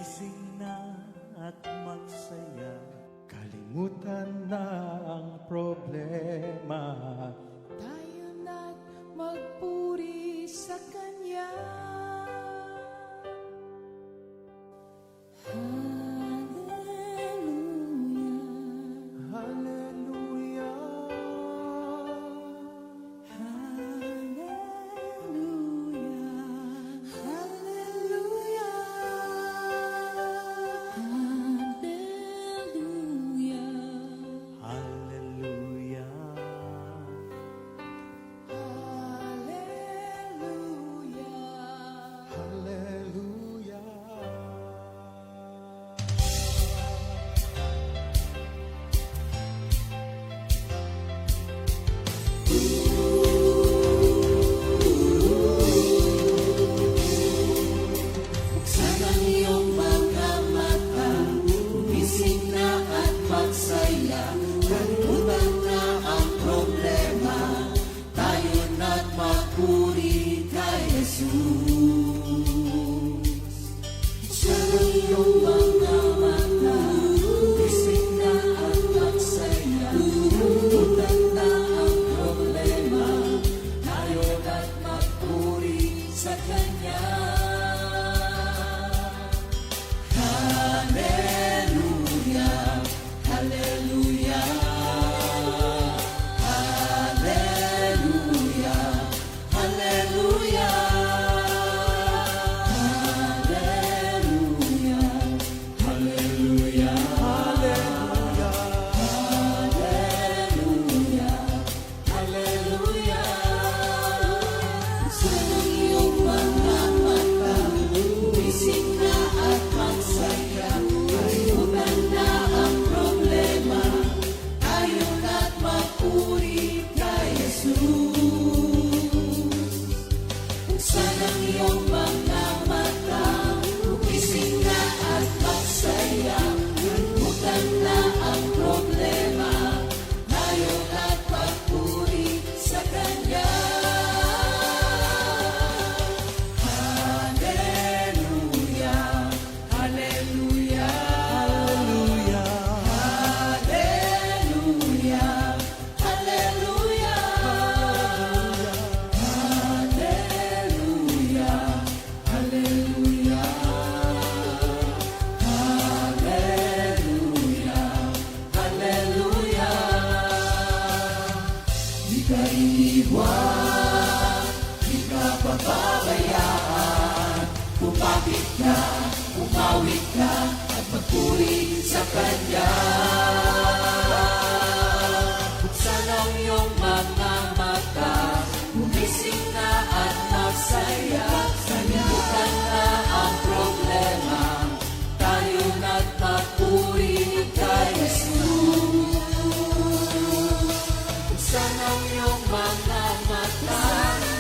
Gumising na at magsaya, Kalimutan na ang problema. Tayo na't magpuri sa Kanya. Hallelujah. Buksan ang iyong mga mata, gumising na at magsaya. Kalimutan na ang problema, tayo na't magpuri kay Jesus. Buksan ang iyong mga mata, gumising na at magsaya. Kalimutan na ang problema, tayo na't magpuri sa Kanya. Kumapit ka, umawit ka, at magpuri sa Kanya. Buksan ang iyong mga mata, gumising na at magsaya. Kalimutan na ang problema, tayo na't magpuri kay Jesus. Buksan ang iyong mga mata,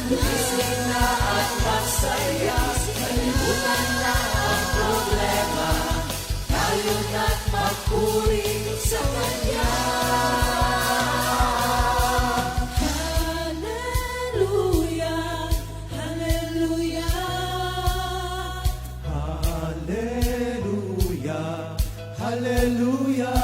gumising na at magsaya. Kalimutan na ang problema, tayo na't magpuri sa Kanya. Hallelujah, hallelujah. Hallelujah. Hallelujah.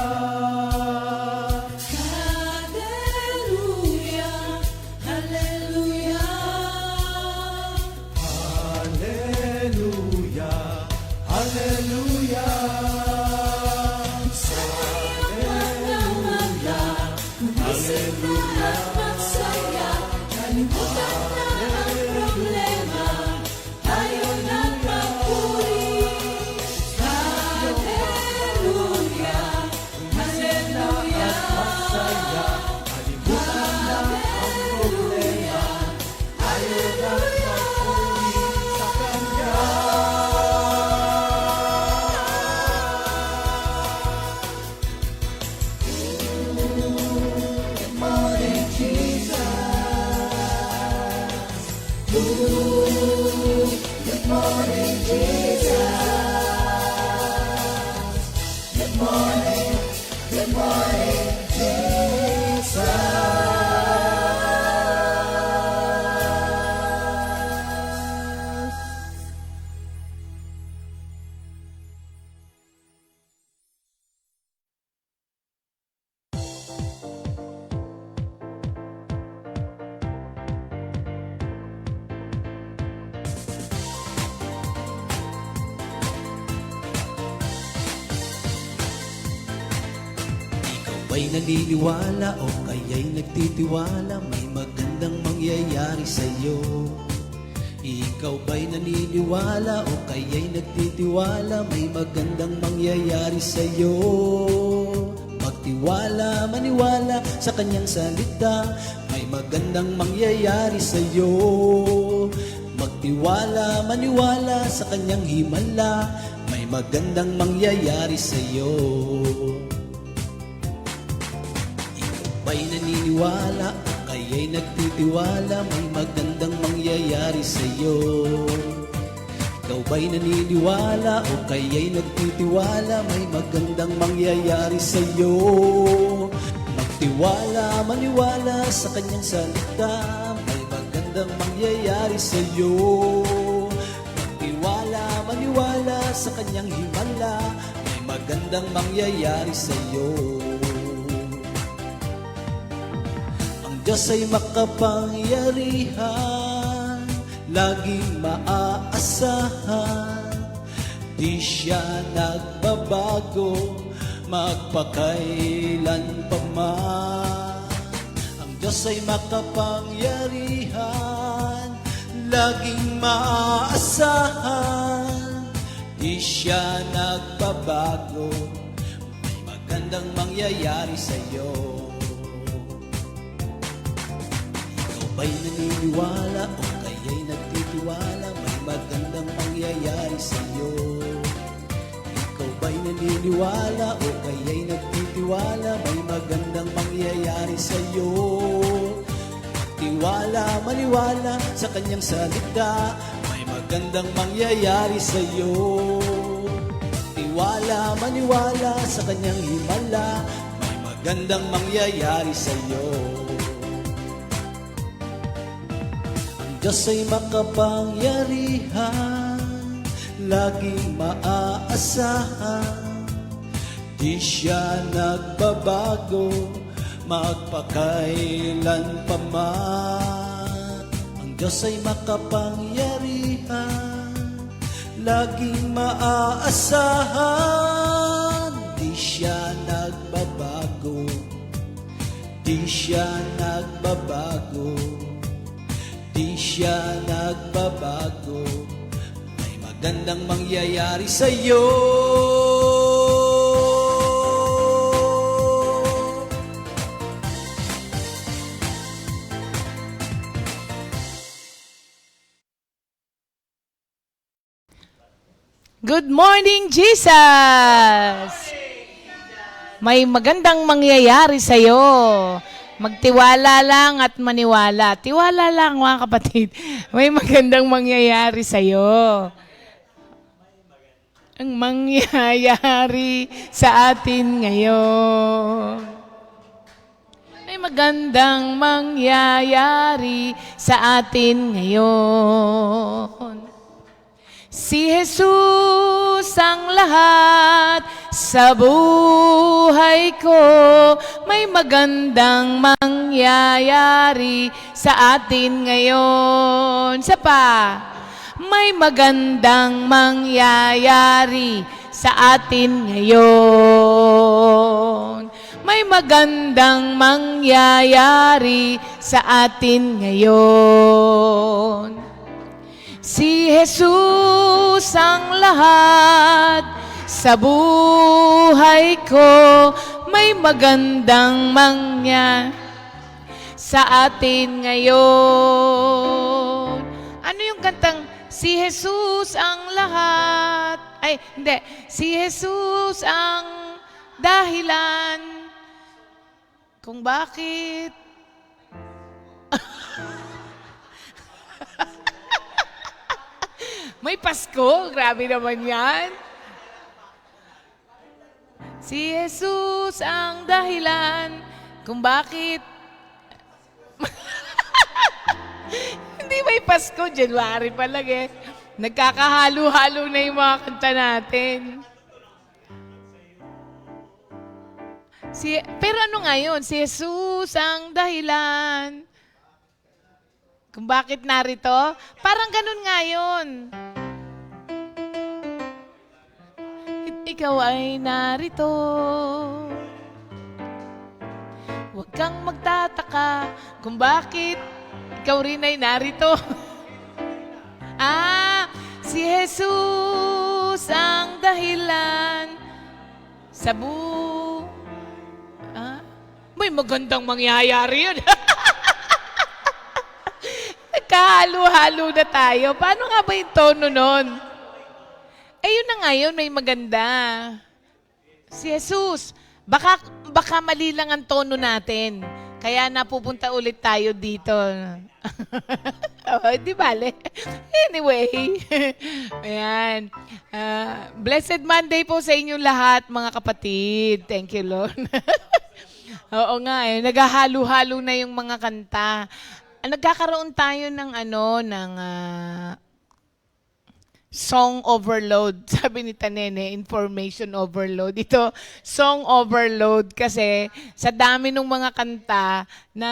Good morning, Jesus. Good morning, good morning, Jesus. ba'y naniniwala o kaya'y nagtitiwala may magandang mangyayari sa'yo? Ikaw ba'y naniniwala o kaya'y nagtitiwala may magandang mangyayari sa'yo? Magtiwala, maniwala sa kanyang salita may magandang mangyayari sa'yo. Magtiwala, maniwala sa kanyang himala may magandang mangyayari sa'yo. Ba'y naniniwala o kaya'y nagtitiwala may magandang mangyayari sa'yo? Ikaw ba'y naniniwala o kaya'y nagtitiwala may magandang mangyayari sa'yo? Magtiwala, maniwala sa kanyang salita may magandang mangyayari sa'yo. Magtiwala, maniwala sa kanyang himala may magandang mangyayari sa'yo. Diyos ay makapangyarihan, laging maaasahan. Di siya nagbabago, magpakailan pa man. Ang Diyos ay makapangyarihan, laging maaasahan. Di siya nagbabago, may magandang mangyayari sa'yo. Ba'y naniniwala o kaya'y nagtitiwala may magandang mangyayari sa'yo? Ikaw ba'y naniniwala o kaya'y nagtitiwala may magandang mangyayari sa'yo? Tiwala, maniwala sa kanyang salita may magandang mangyayari sa'yo. Tiwala, maniwala sa kanyang himala may magandang mangyayari sa'yo. Diyos ay makapangyarihan, laging maaasahan. Di siya nagbabago, magpakailan pa man. Ang Diyos ay makapangyarihan, laging maaasahan. Di siya nagbabago, di siya nagbabago. Di siya nagbabago, may magandang mangyayari sa'yo. Good morning, Jesus! May magandang mangyayari sa'yo. Magtiwala lang at maniwala. Tiwala lang, mga kapatid. May magandang mangyayari sa'yo. Ang mangyayari sa atin ngayon. May magandang mangyayari sa atin ngayon. Si Jesus ang lahat sa buhay ko, may magandang mangyayari sa atin ngayon. Sa pa, may magandang mangyayari sa atin ngayon. May magandang mangyayari sa atin ngayon. Si Jesus ang lahat sa buhay ko, may magandang mangyayari sa atin ngayon. Ano yung kantang, si Jesus ang lahat? Ay, hindi. Si Jesus ang dahilan kung bakit may Pasko, grabe naman yan. Si Jesus ang dahilan kung bakit hindi may Pasko, January pa lang eh. Nagkakahalo-halo na yung mga kanta natin. Pero ano ngayon? Si Jesus ang dahilan kung bakit narito? Parang ganun nga yun. Ikaw ay narito kang magtataka kung bakit ikaw rin ay narito. Si Jesus ang dahilan sa may magandang mangyayari yun. Nagkahalo-halo na tayo. Paano nga ba yung tono nun? Ayun na ngayon, may maganda. Si Jesus, baka mali lang ang tono natin. Kaya napupunta ulit tayo dito. Di bale. Anyway. Ayan. Blessed Monday po sa inyong lahat, mga kapatid. Thank you, Lord. Oo nga, naghahalo-halo na yung mga kanta. Nagkakaroon tayo ng song overload. Sabi ni Tanene, information overload. Ito, song overload kasi sa dami ng mga kanta na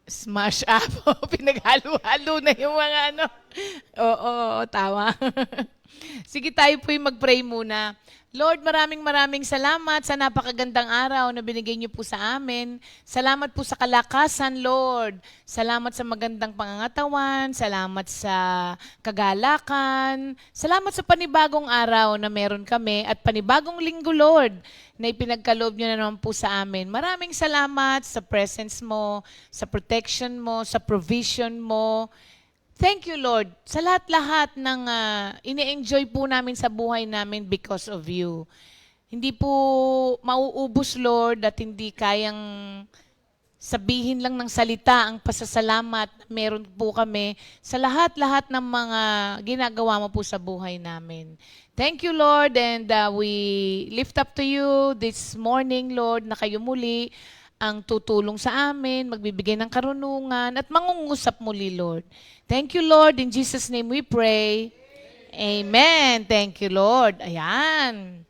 smash up. Pinaghalo-halo na yung mga Oo, tama. Sige, tayo po'y mag-pray muna. Lord, maraming salamat sa napakagandang araw na binigay niyo po sa amin. Salamat po sa kalakasan, Lord. Salamat sa magandang pangangatawan. Salamat sa kagalakan. Salamat sa panibagong araw na meron kami at panibagong linggo, Lord, na ipinagkaloob niyo na naman po sa amin. Maraming salamat sa presence mo, sa protection mo, sa provision mo. Thank you, Lord, sa lahat-lahat ng ini-enjoy po namin sa buhay namin because of you. Hindi po mauubos, Lord, at hindi kayang sabihin lang ng salita ang pasasalamat na meron po kami sa lahat-lahat ng mga ginagawa mo po sa buhay namin. Thank you, Lord, and we lift up to you this morning, Lord, na kayo muli ang tutulong sa amin, magbibigay ng karunungan, at mangungusap muli, Lord. Thank you, Lord. In Jesus' name we pray. Amen. Thank you, Lord. Ayan.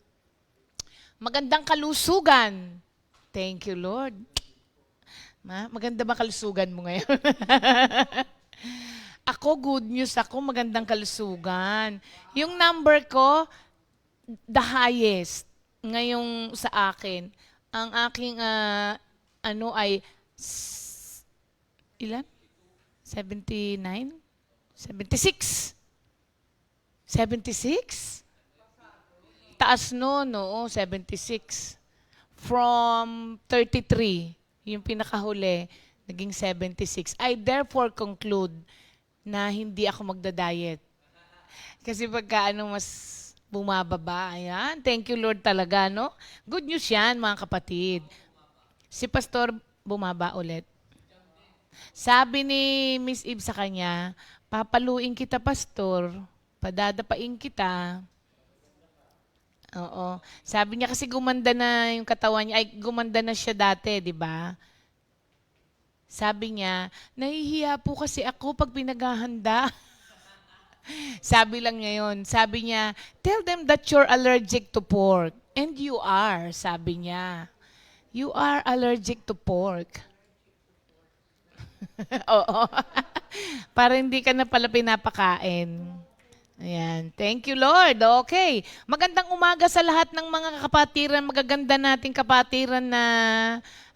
Magandang kalusugan. Thank you, Lord. Maganda ba kalusugan mo ngayon? Ako, good news ako, magandang kalusugan. Yung number ko, the highest ngayong sa akin. Ang aking ay ilan? 79? 76? 76? Taas no, 76. From 33, yung pinakahuli, naging 76. I therefore conclude na hindi ako magda-diet. Kasi pagka mas bumababa, ayan. Thank you, Lord, talaga, no? Good news yan, mga kapatid. Si Pastor bumaba ulit. Sabi ni Miss Eve sa kanya, papaluin kita, Pastor. Padadapain kita. Oo. Sabi niya kasi gumanda na yung katawan niya. Ay, gumanda na siya dati, di ba? Sabi niya, nahihiya po kasi ako pag pinaghahanda. Sabi lang niya yun. Sabi niya, tell them that you're allergic to pork. And you are, sabi niya. You are allergic to pork. Oo. Para hindi ka na pala pinapakain. Ayan. Thank you, Lord. Okay. Magandang umaga sa lahat ng mga kapatiran. Magaganda nating kapatiran na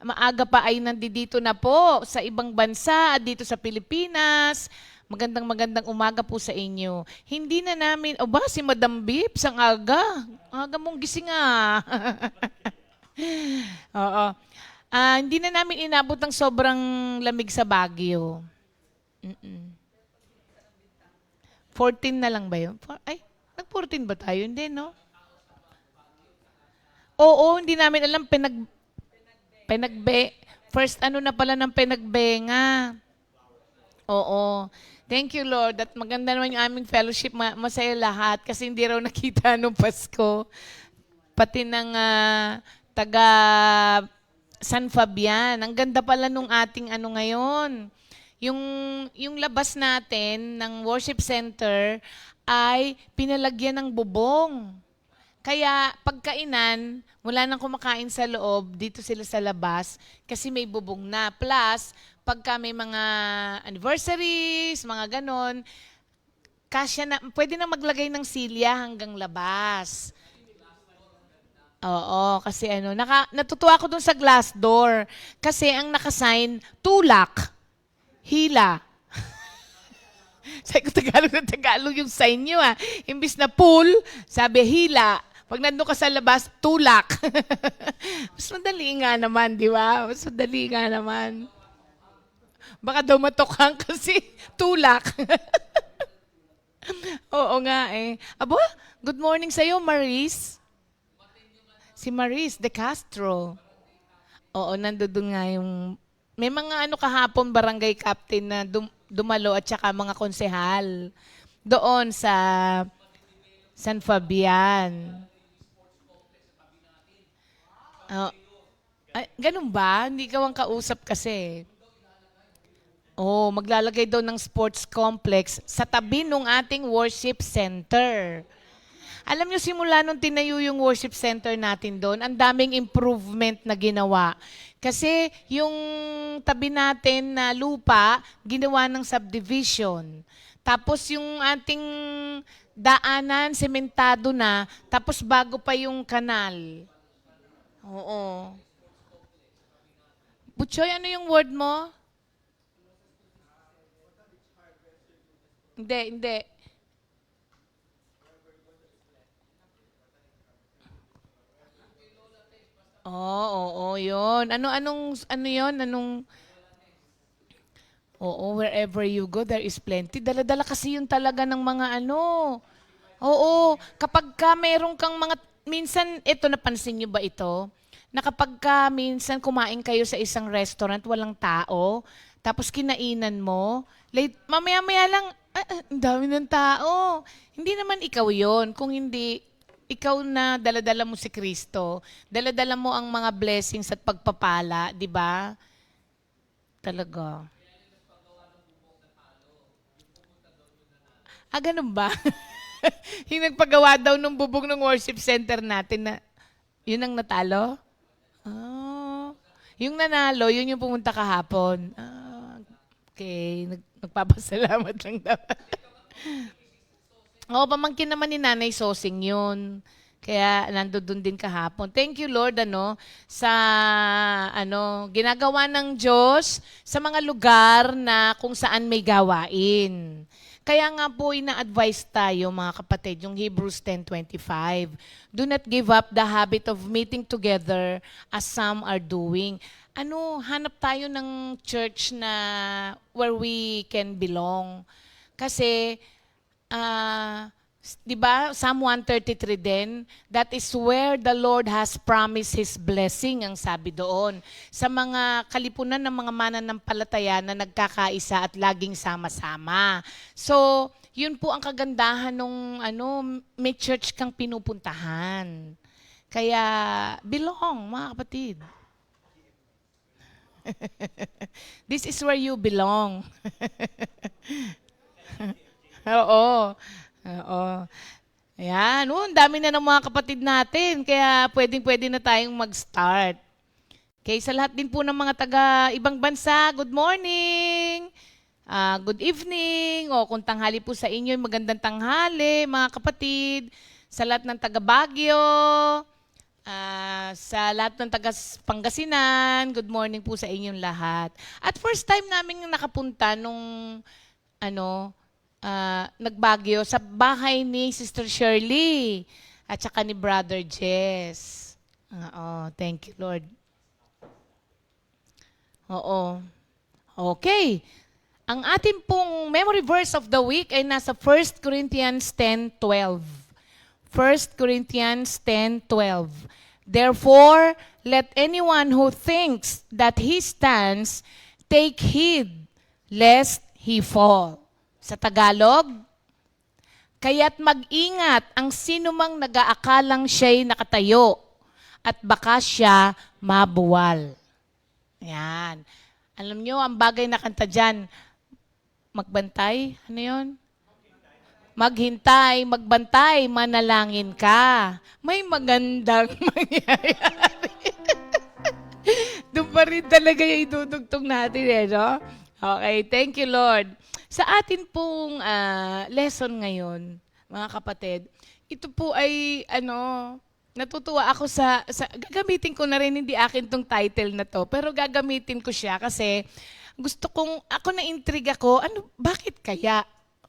maaga pa ay nandito na po sa ibang bansa, dito sa Pilipinas. Magandang umaga po sa inyo. Hindi na namin, si Madam Bips, ang aga. Aga mong gising Oo. Hindi na namin inabot ng sobrang lamig sa Baguio. 14 na lang ba yun? Nag-14 ba tayo? Hindi, no? Oo, hindi namin alam. First na pala ng Penagbenga. Oo. Thank you, Lord. At maganda naman yung aming fellowship. Masaya lahat kasi hindi raw nakita nung Pasko. Pati ng taga San Fabian. Ang ganda pala nung ating ngayon. Yung labas natin ng worship center ay pinalagyan ng bubong. Kaya pagkainan, wala nang kumakain sa loob, dito sila sa labas kasi may bubong na. Plus, pagka may mga anniversaries, mga ganon, pwede na maglagay ng silya hanggang labas. Oo, kasi natutuwa ako dun sa Glassdoor. Kasi ang nakasign, tulak, hila. Sabi ko, Tagalog na Tagalog yung sign nyo ah. Imbis na pool, sabi hila. Pag nandun ka sa labas, tulak. Mas madali nga naman, di ba? Mas madali nga naman. Baka daw matokhang kasi tulak. Oo nga eh. Abo, good morning sa'yo, Maris. Si Maris de Castro. Oo, nandoon nga yung... May mga kahapon barangay captain na dumalo at saka mga konsehal. Doon sa San Fabian. Ay, ganun ba? Hindi ka ang kausap kasi. Oh, maglalagay daw ng sports complex sa tabi ng ating worship center. Alam nyo, simula nung tinayo yung worship center natin doon, ang daming improvement na ginawa. Kasi yung tabi natin na lupa, ginawa ng subdivision. Tapos yung ating daanan, sementado na, tapos bago pa yung kanal. Oo. Butchoy, ano yung word mo? Hindi. Oo, yun. Ano yun? Oo, wherever you go, there is plenty. Dala-dala kasi yun talaga ng mga Oo, kapag ka meron kang minsan, napansin nyo ba ito? Na kapag ka minsan kumain kayo sa isang restaurant, walang tao, tapos kinainan mo, mamaya-maya lang, ang dami ng tao. Hindi naman ikaw yon. Kung hindi, ikaw na daladala mo si Kristo, daladala mo ang mga blessings at pagpapala, di ba? Talaga. Ganun ba? Yung nagpagawa daw ng bubong ng worship center natin na, yun ang natalo? Yung nanalo, yun yung pumunta kahapon. Okay, nagpapasalamat lang daw. Oo, pamangkin naman ni Nanay Sosing yun. Kaya nandoon din kahapon. Thank you Lord sa ginagawa ng Diyos sa mga lugar na kung saan may gawain. Kaya nga po ina-advise tayo mga kapatid, yung Hebrews 10:25. Do not give up the habit of meeting together as some are doing. Hanap tayo ng church na where we can belong. Kasi di ba, Psalm 133 din, that is where the Lord has promised His blessing, ang sabi doon. Sa mga kalipunan ng mga mananampalataya na nagkakaisa at laging sama-sama. So, yun po ang kagandahan nung may church kang pinupuntahan. Kaya, belong, mga kapatid. This is where you belong. Oo. Ayan. Ang dami na ng mga kapatid natin. Kaya pwedeng-pwede na tayong mag-start. Okay, sa lahat din po ng mga taga-ibang bansa, good morning! Good evening! O kung tanghali po sa inyo, magandang tanghali, mga kapatid. Sa lahat ng taga-Baguio, sa lahat ng taga-Pangasinan, good morning po sa inyong lahat. At first time namin nakapunta nung nagbagyo sa bahay ni Sister Shirley at saka ni Brother Jess. Thank you, Lord. Oo. Okay. Ang ating pong memory verse of the week ay nasa 1 Corinthians 10:12. 1 Corinthians 10:12. Therefore, let anyone who thinks that he stands take heed lest he fall. Sa Tagalog, kaya't mag-ingat ang sinumang nag-aakalang siya'y nakatayo at baka siya mabuwal. Yan. Alam nyo, ang bagay na kanta dyan, magbantay, ano yun? Maghintay, magbantay, manalangin ka. May magandang mangyayari. Doon pa rin talaga yung idudugtong natin no? Okay, thank you Lord. Sa atin pong lesson ngayon, mga kapatid, ito po ay natutuwa ako gagamitin ko na rin, hindi akin tong title na to, pero gagamitin ko siya kasi ako na-intrigue ako, bakit kaya?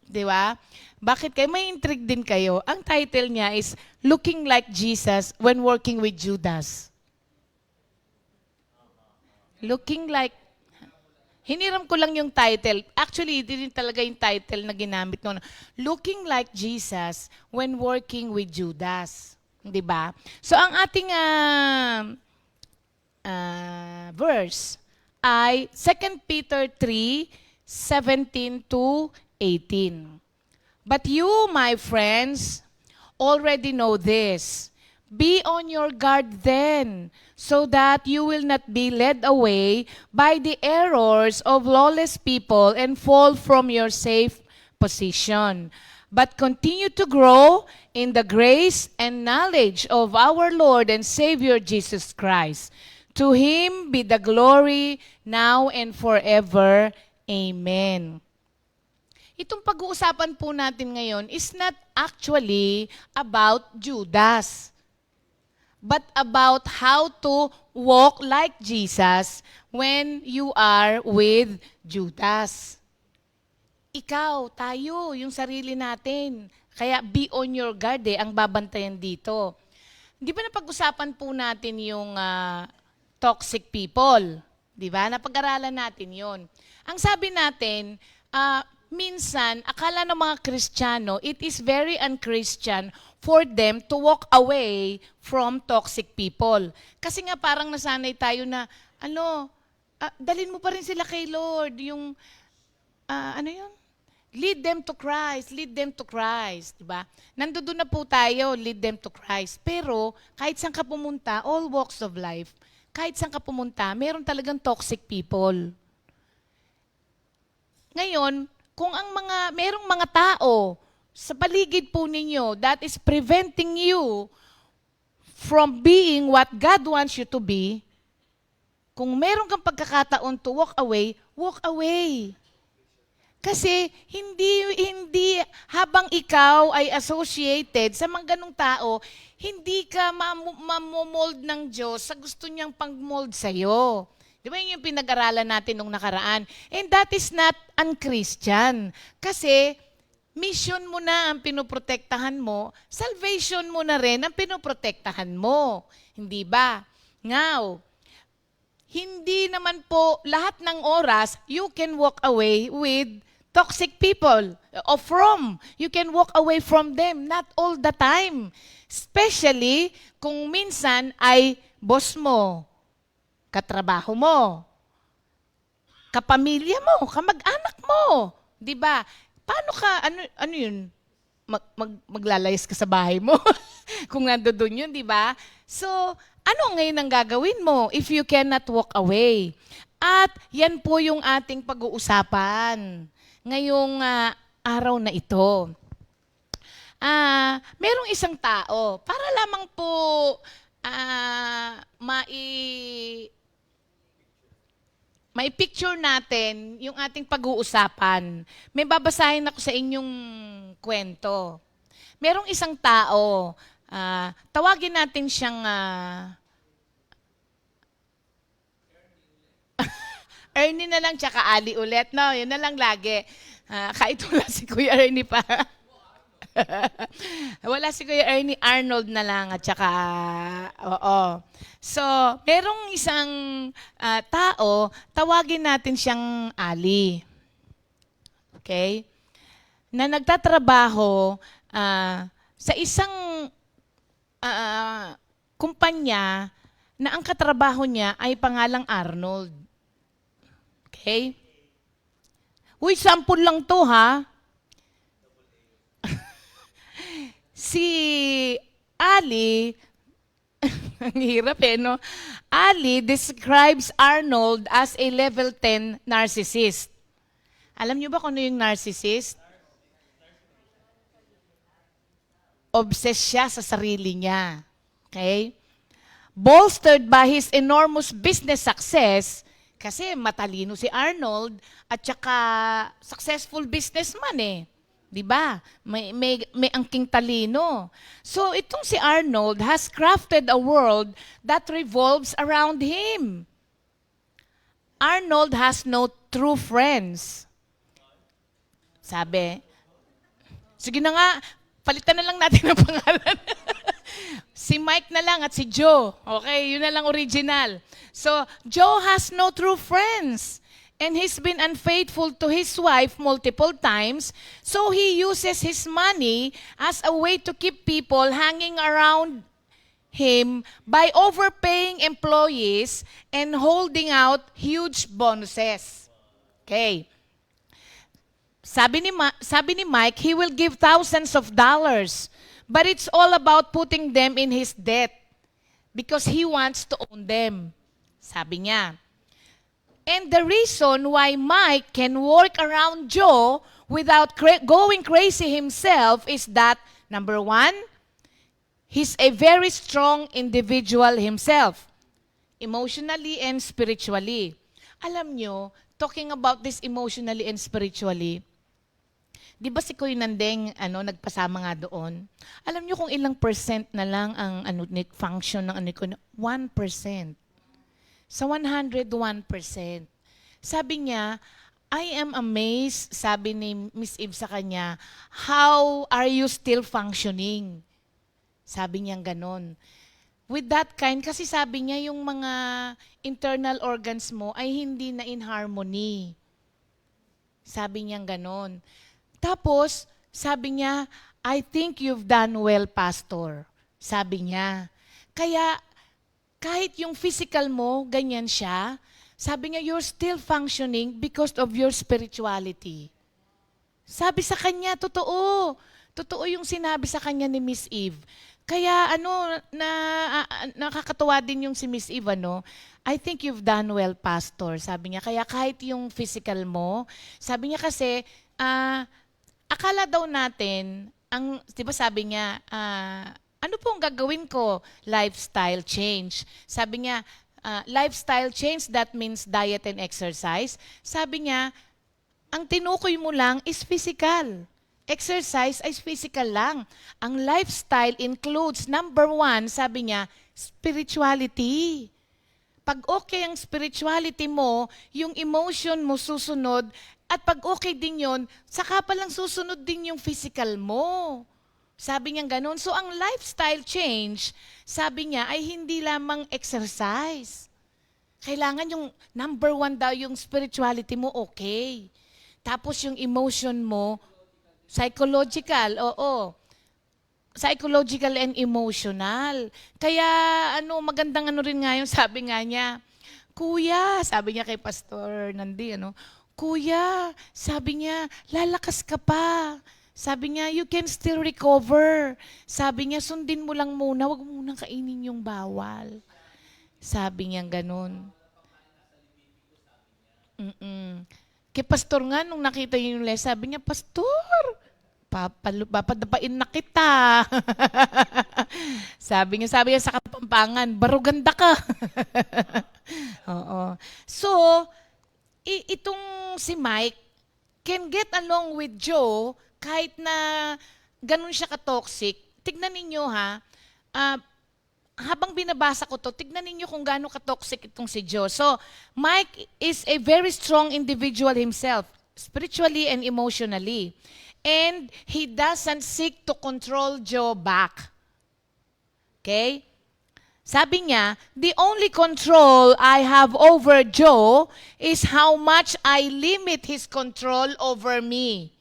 Di ba? Bakit kayo? May intrigue din kayo. Ang title niya is Looking Like Jesus When Working with Judas. Looking like... Hiniram ko lang yung title. Actually, hindi din talaga yung title na ginamit noon. Looking Like Jesus When Working with Judas. Di ba? So, ang ating verse ay 2 Peter 3:17 to 18. But you, my friends, already know this. Be on your guard then, so that you will not be led away by the errors of lawless people and fall from your safe position. But continue to grow in the grace and knowledge of our Lord and Savior Jesus Christ. To Him be the glory now and forever. Amen. Itong pag-uusapan po natin ngayon is not actually about Judas, but about how to walk like Jesus when you are with Judas. Ikaw, tayo, yung sarili natin. Kaya be on your guard ang babantayan dito. Di ba napag-usapan po natin yung toxic people? Di ba? Napag-aralan natin yon. Ang sabi natin, minsan, akala ng mga Kristiyano, it is very un-Christian for them to walk away from toxic people. Kasi nga parang nasanay tayo na, dalhin mo pa rin sila kay Lord. Yung, lead them to Christ, lead them to Christ. Diba? Nandoon na po tayo, lead them to Christ. Pero, kahit saan ka pumunta, all walks of life, kahit saan ka pumunta, meron talagang toxic people. Ngayon, kung merong mga tao sa paligid po ninyo that is preventing you from being what God wants you to be, kung meron kang pagkakataon to walk away, walk away. Kasi hindi habang ikaw ay associated sa mga ganung tao, hindi ka mamomold ng Diyos sa gusto niyang pang-mold sa'yo. Di ba yun yung pinag-aralan natin nung nakaraan? And that is not un-Christian. Kasi mission mo na ang pinoprotektahan mo, salvation mo na rin ang pinoprotektahan mo. Hindi ba? Now, hindi naman po lahat ng oras you can walk away with toxic people or you can walk away from them, not all the time. Especially kung minsan ay boss mo, katrabaho mo, kapamilya mo, kamag-anak mo, 'di ba? Paano ka ano 'yun? Maglalayas ka sa bahay mo kung nandoon 'yun, 'di ba? So, ano ngayon ang gagawin mo if you cannot walk away? At yan po yung ating pag-uusapan ngayong araw na ito. Merong isang tao, para lamang po mai-picture natin yung ating pag-uusapan. May babasahin ako sa inyong kwento. Merong isang tao, tawagin natin siyang Ernie na lang, tsaka Ali ulit. No, yun na lang lagi. Kahit wala si Kuya Ernie pa. Wala si Kuya Ernie, Arnold na lang at tsaka, oo. So, merong isang tao, tawagin natin siyang Ali. Okay? Na nagtatrabaho sa isang kumpanya na ang katrabaho niya ay pangalang Arnold. Okay? Uy, sample lang to ha. Si Ali, ang hirap no? Ali describes Arnold as a level 10 narcissist. Alam niyo ba kung ano yung narcissist? Obsessed siya sa sarili niya. Okay? Bolstered by his enormous business success, kasi matalino si Arnold at saka successful businessman 'Di ba? May angking talino. So itong si Arnold has crafted a world that revolves around him. Arnold has no true friends. Sabi, sige na nga, palitan na lang natin ang pangalan. Si Mike na lang at si Joe. Okay, yun na lang original. So, Joe has no true friends. And he's been unfaithful to his wife multiple times. So, he uses his money as a way to keep people hanging around him by overpaying employees and holding out huge bonuses. Okay. Sabi ni Mike, he will give thousands of dollars, but it's all about putting them in his debt because he wants to own them. Sabi niya. And the reason why Mike can work around Joe without going crazy himself is that, number one, he's a very strong individual himself, emotionally and spiritually. Alam nyo, talking about this emotionally and spiritually, di ba si Kuya Nandeng nagpasama nga doon? Alam nyo kung ilang percent na lang ang function ng 1%. Sa 101%. Sabi niya, I am amazed, sabi ni Miss Eve sa kanya, how are you still functioning? Sabi niya ganon. With that kind, kasi sabi niya yung mga internal organs mo ay hindi na in harmony. Sabi niya ganon. Tapos, sabi niya, I think you've done well, Pastor. Sabi niya. Kaya, kahit yung physical mo, ganyan siya, sabi niya, you're still functioning because of your spirituality. Sabi sa kanya, totoo. Totoo yung sinabi sa kanya ni Miss Eve. Kaya nakakatuwa din yung si Miss Eve, I think you've done well, Pastor. Sabi niya, kaya kahit yung physical mo, sabi niya kasi, akala daw natin, di ba sabi niya, ano pong gagawin ko? Lifestyle change. Sabi niya, lifestyle change, that means diet and exercise. Sabi niya, ang tinukoy mo lang is physical. Exercise ay physical lang. Ang lifestyle includes, number one, sabi niya, spirituality. Pag okay ang spirituality mo, yung emotion mo susunod, at pag okay din yon, saka palang susunod din yung physical mo. Sabi niya ganun. So ang lifestyle change, sabi niya, ay hindi lamang exercise. Kailangan yung number one daw, yung spirituality mo okay. Tapos yung emotion mo, psychological, oo. Psychological and emotional. Kaya magandang rin nga yung sabi nga niya, Kuya, sabi niya kay Pastor Nandi, Kuya, sabi niya, lalakas ka pa. Sabi niya, you can still recover. Sabi niya, sundin mo lang muna, wag mo munang kainin yung bawal. Sabi niya ganun. Kay Pastor nga, nung nakita niya yung les, sabi niya, Pastor, papadapain na kita. sabi niya sa Kapampangan, baruganda ka. Oo. So, itong si Mike can get along with Joe kahit na ganun siya ka-toxic. Tignan ninyo habang binabasa ko to, tignan ninyo kung gaano ka-toxic itong si Joe. So, Mike is a very strong individual himself, spiritually and emotionally. And he doesn't seek to control Joe back. Okay? Sabi niya, the only control I have over Joe is how much I limit his control over me.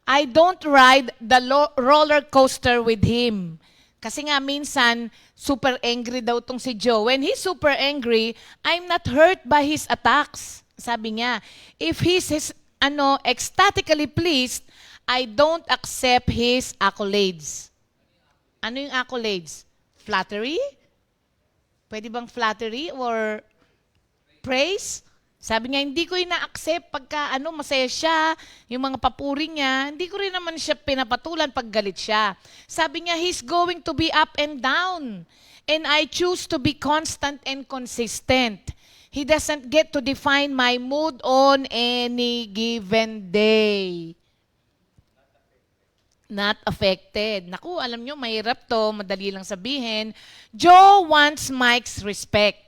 I don't ride the roller coaster with him. Kasi nga minsan, super angry daw tong si Joe. When he's super angry, I'm not hurt by his attacks. Sabi niya, if he's ecstatically pleased, I don't accept his accolades. Ano yung accolades? Flattery? Pwede bang flattery or praise? Sabi niya, hindi ko ina-accept pagka masaya siya, yung mga papuri niya, hindi ko rin naman siya pinapatulan pag galit siya. Sabi niya, he's going to be up and down. And I choose to be constant and consistent. He doesn't get to define my mood on any given day. Not affected. Naku, alam nyo, mahirap to, madali lang sabihin. Joe wants Mike's respect.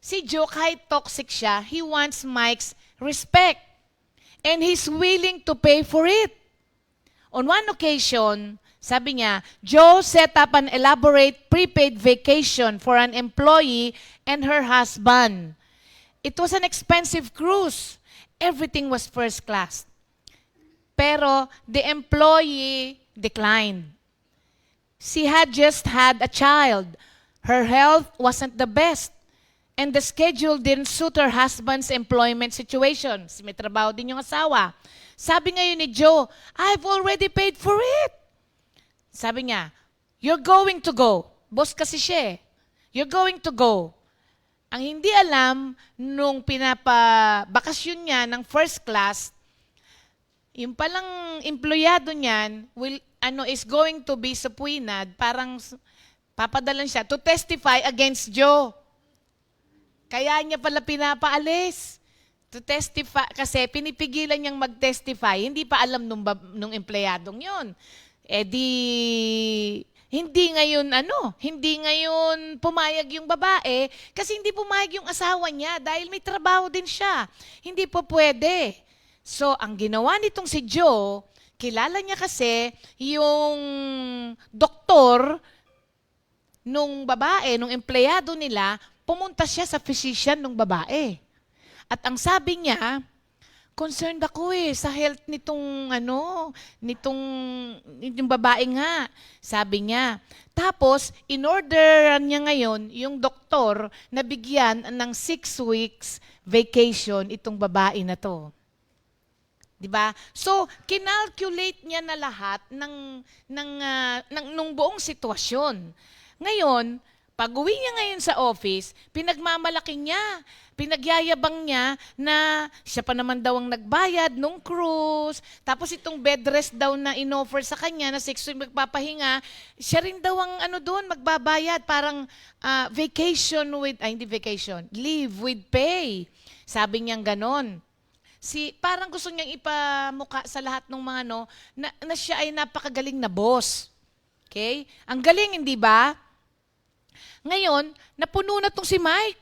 Si Joe, kahit toxic siya, he wants Mike's respect. And he's willing to pay for it. On one occasion, sabi niya, Joe set up an elaborate prepaid vacation for an employee and her husband. It was an expensive cruise. Everything was first class. Pero the employee declined. She had just had a child. Her health wasn't the best. And the schedule didn't suit her husband's employment situation. May trabaho din yung asawa. Sabi ngayon ni Joe, I've already paid for it. Sabi niya, you're going to go. Boss kasi siya eh. You're going to go. Ang hindi alam, nung pinapabakasyon niya ng first class, yung palang empleyado niyan is going to be subpoenaed, parang papadalan siya to testify against Joe. Kaya niya pala pinapaalis. To testify, kasi pinipigilan niyang mag-testify, hindi pa alam nung empleyadong yun. Hindi ngayon pumayag yung babae, kasi hindi pumayag yung asawa niya dahil may trabaho din siya. Hindi po pwede. So, ang ginawa nitong si Joe, kilala niya kasi yung doktor nung babae, nung empleyado nila, pumunta siya sa physician nung babae. At ang sabi niya, concerned ako sa health nitong babae nga. Sabi niya. Tapos, in-orderan niya ngayon yung doktor na bigyan ng 6 weeks vacation itong babae na to. Diba? So, kinalculate niya na lahat nung buong sitwasyon. Ngayon, pag-uwi niya ngayon sa office, pinagmamalaki niya, pinagyayabang niya na siya pa naman daw ang nagbayad nung cruise, tapos itong bed rest daw na inoffer sa kanya na 6 weeks magpapahinga, siya rin daw ang doon magbabayad, parang leave with pay. Sabi niyang ganon. Parang gusto niyang ipamuka sa lahat ng mga na siya ay napakagaling na boss. Okay? Ang galing, hindi ba? Ngayon, napuno na tong si Mike.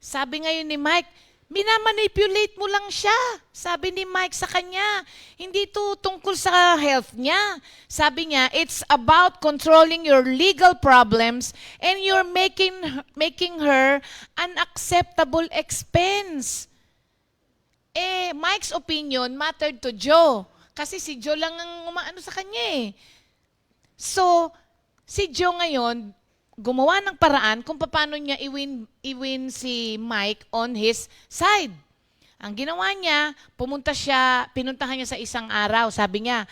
Sabi ngayon ni Mike, minamanipulate mo lang siya. Sabi ni Mike sa kanya, hindi to tungkol sa health niya. Sabi niya, it's about controlling your legal problems and you're making her an acceptable expense. Mike's opinion mattered to Joe. Kasi si Joe lang ang umaano sa kanya eh. So, si Joe ngayon, gumawa ng paraan kung paano niya i-win si Mike on his side. Ang ginawa niya, pinuntahan niya sa isang araw. Sabi niya,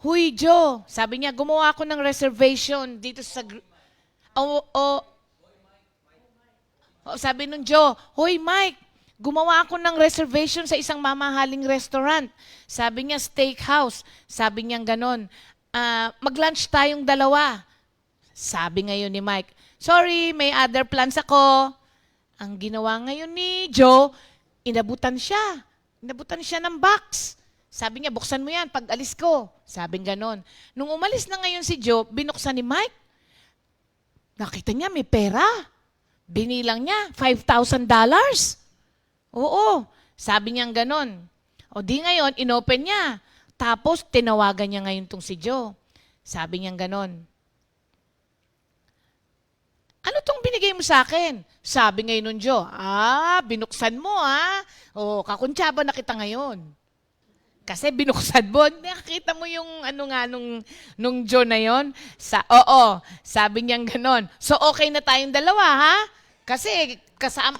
Huy Joe, sabi niya, gumawa ako ng reservation dito sa... sabi nung Joe, Huy Mike, gumawa ako ng reservation sa isang mamahaling restaurant. Sabi niya, steakhouse. Sabi niya ganon. Mag-lunch tayong dalawa. Sabi ngayon ni Mike, sorry, may other plans ako. Ang ginawa ngayon ni Joe, inabutan siya. Inabutan siya ng box. Sabi niya, buksan mo yan pag alis ko. Sabi ganon. Nung umalis na ngayon si Joe, binuksan ni Mike. Nakita niya, may pera. Binilang niya, $5,000. Oo. Sabi niya ganon. O di ngayon, inopen niya. Tapos, tinawagan niya ngayon tong si Joe. Sabi niya ganon. Ano tong binigay mo sa akin? Sabi ngayon nun Joe, binuksan mo O, kakuntsaba na kita ngayon. Kasi binuksan mo. Nakita mo yung nung Joe na yon? Oo, sabi niya ganon. So, okay na tayong dalawa, ha? Kasi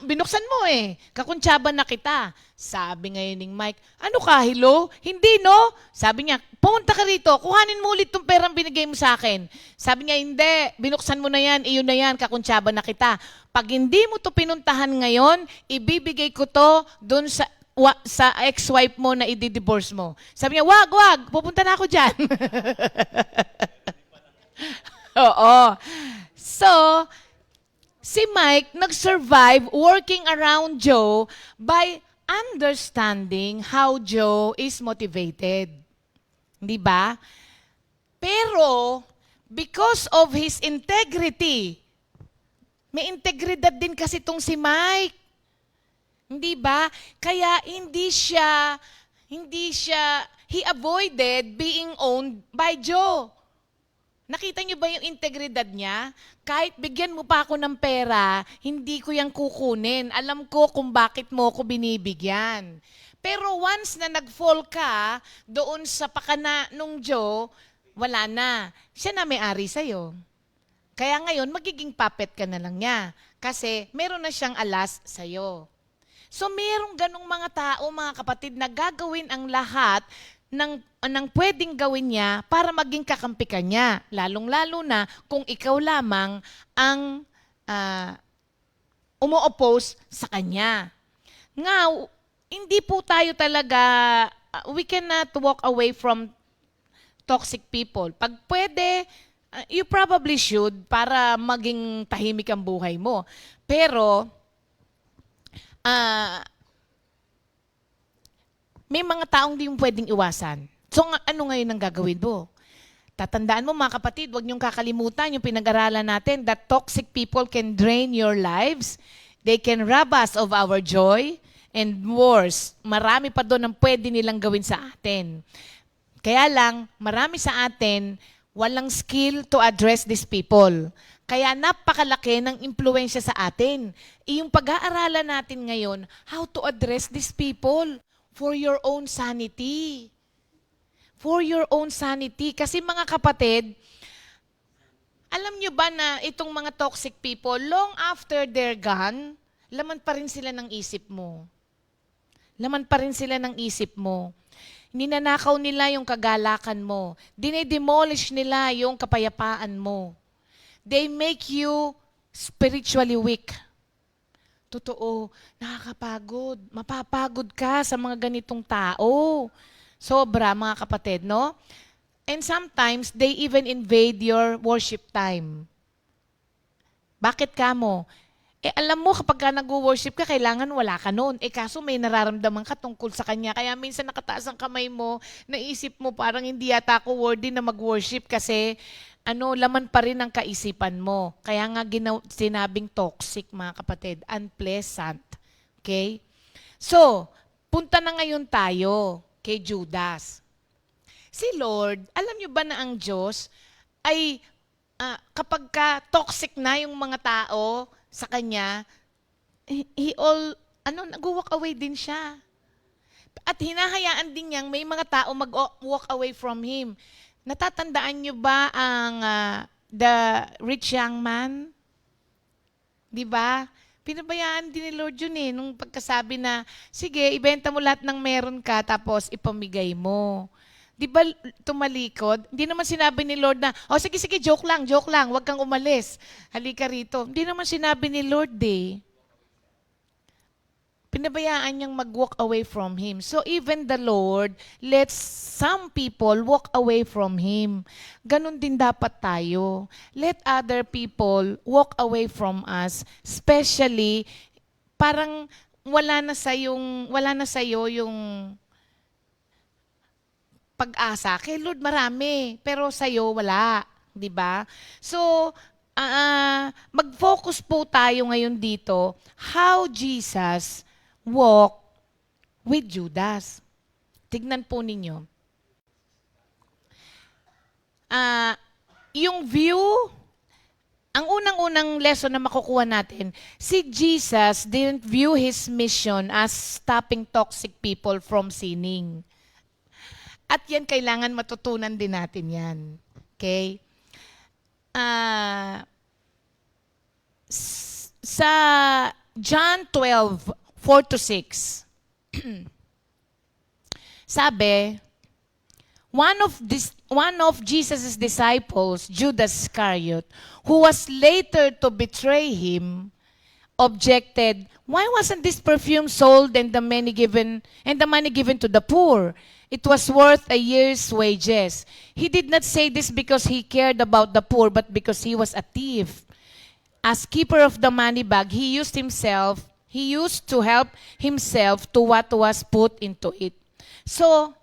binuksan mo kakuntsaba na kita. Sabi ngayon ni Mike, ano ka, hello? Hindi, no? Sabi niya, pumunta ka rito, kuhanin mo ulit itong perang binigay mo sa akin. Sabi niya, hindi, binuksan mo na yan, iyon na yan, kakuntsaba na kita. Pag hindi mo to pinuntahan ngayon, ibibigay ko to doon sa ex-wife mo na i-divorce mo. Sabi niya, wag, pupunta na ako dyan. Oo. So, Si Mike nag-survive working around Joe by understanding how Joe is motivated. Di ba? Pero, because of his integrity, may integridad din kasi itong si Mike. Hindi ba? Kaya he avoided being owned by Joe. Nakita niyo ba yung integridad niya? Kahit bigyan mo pa ako ng pera, hindi ko yung kukunin. Alam ko kung bakit mo ako binibigyan. Pero once na nag-fall ka doon sa pakana nung Joe, wala na. Siya na may-ari sa'yo. Kaya ngayon, magiging puppet ka na lang niya. Kasi meron na siyang alas sa'yo. So merong ganong mga tao, mga kapatid, na gagawin ang lahat ng pwedeng gawin niya para maging kakampi ka niya. Lalong-lalo na kung ikaw lamang ang umo-oppose sa kanya. Nga, hindi po tayo talaga, we cannot walk away from toxic people. Pag pwede, you probably should para maging tahimik ang buhay mo. Pero, may mga taong di mo pwedeng iwasan. So, ano ngayon ang gagawin mo? Tatandaan mo mga kapatid, huwag niyong kakalimutan yung pinag-aralan natin that toxic people can drain your lives. They can rob us of our joy. And worse, marami pa doon ang pwede nilang gawin sa atin. Kaya lang, marami sa atin walang skill to address these people. Kaya napakalaki ng impluensya sa atin. Yung pag-aaralan natin ngayon, how to address these people for your own sanity. For your own sanity. Kasi mga kapatid, alam nyo ba na itong mga toxic people, long after they're gone, laman pa rin sila ng isip mo. Laman pa rin sila ng isip mo. Ninanakaw nila yung kagalakan mo. Dinedemolish nila yung kapayapaan mo. They make you spiritually weak. Totoo, nakakapagod. Mapapagod ka sa mga ganitong tao. Sobra, mga kapatid, no? And sometimes, they even invade your worship time. Bakit ka mo? Alam mo, kapag ka nag-worship ka, kailangan wala ka noon. Kaso may nararamdaman ka tungkol sa kanya. Kaya minsan nakataas ang kamay mo, naisip mo parang hindi yata ako worthy na mag-worship kasi laman pa rin ang kaisipan mo. Kaya nga sinabing toxic, mga kapatid. Unpleasant. Okay? So, punta na ngayon tayo kay Judas. Si Lord, alam niyo ba na ang Diyos ay kapag ka toxic na yung mga tao sa kanya, nag-walk away din siya. At hinahayaan din niyang may mga tao mag-walk away from Him. Natatandaan niyo ba ang the rich young man? Di ba? Pinabayaan din ni Lord yun nung pagkasabi na, sige, ibenta mo lahat ng meron ka, tapos ipamigay mo. Di ba tumalikod? Hindi naman sinabi ni Lord na, sige, joke lang, huwag kang umalis. Halika rito. Hindi naman sinabi ni Lord Pinabayaan niyang mag-walk away from Him. So even the Lord lets some people walk away from Him. Ganon din dapat tayo. Let other people walk away from us. Especially, parang wala na sa'yo yung pag-asa. Kay Lord marami, pero sa'yo wala. Diba? So, mag-focus po tayo ngayon dito, how Jesus walk with Judas. Tignan po ninyo. Yung view, ang unang-unang lesson na makukuha natin, si Jesus didn't view His mission as stopping toxic people from sinning. At yan, kailangan matutunan din natin yan. Okay? Sa John 12:4-6, sabi, one of Jesus' disciples, Judas Iscariot, who was later to betray Him, objected, "Why wasn't this perfume sold and the money given to the poor? It was worth a year's wages." He did not say this because he cared about the poor, but because he was a thief. as keeper of the money bag, he used to help himself to what was put into it. So,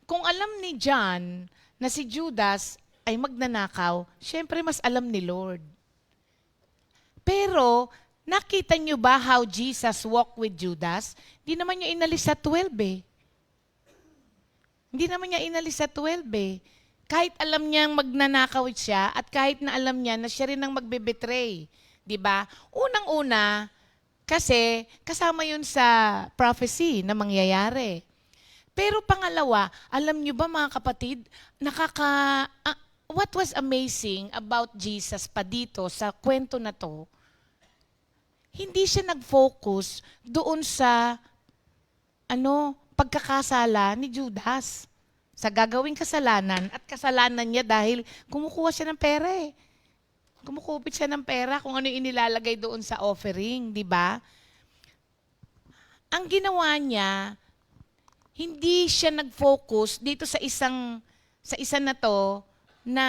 kung alam ni John na si Judas ay magnanakaw, syempre mas alam ni Lord. Pero, nakita niyo ba how Jesus walked with Judas? Hindi naman niya inalis sa 12 eh. Hindi naman niya inalis sa 12 eh. Kahit alam niyang magnanakaw siya at kahit na alam niya na siya rin ang magbe-betray. Diba? Unang-una, kasi kasama yun sa prophecy na mangyayari. Pero pangalawa, alam niyo ba mga kapatid, what was amazing about Jesus pa dito sa kwento na to, hindi siya nag-focus doon sa pagkakasala ni Judas sa gagawing kasalanan at kasalanan niya dahil kumukuha siya ng pera eh. Kumukupit siya ng pera kung ano yung inilalagay doon sa offering, di ba? Ang ginawa niya, hindi siya nag-focus dito sa isa na to na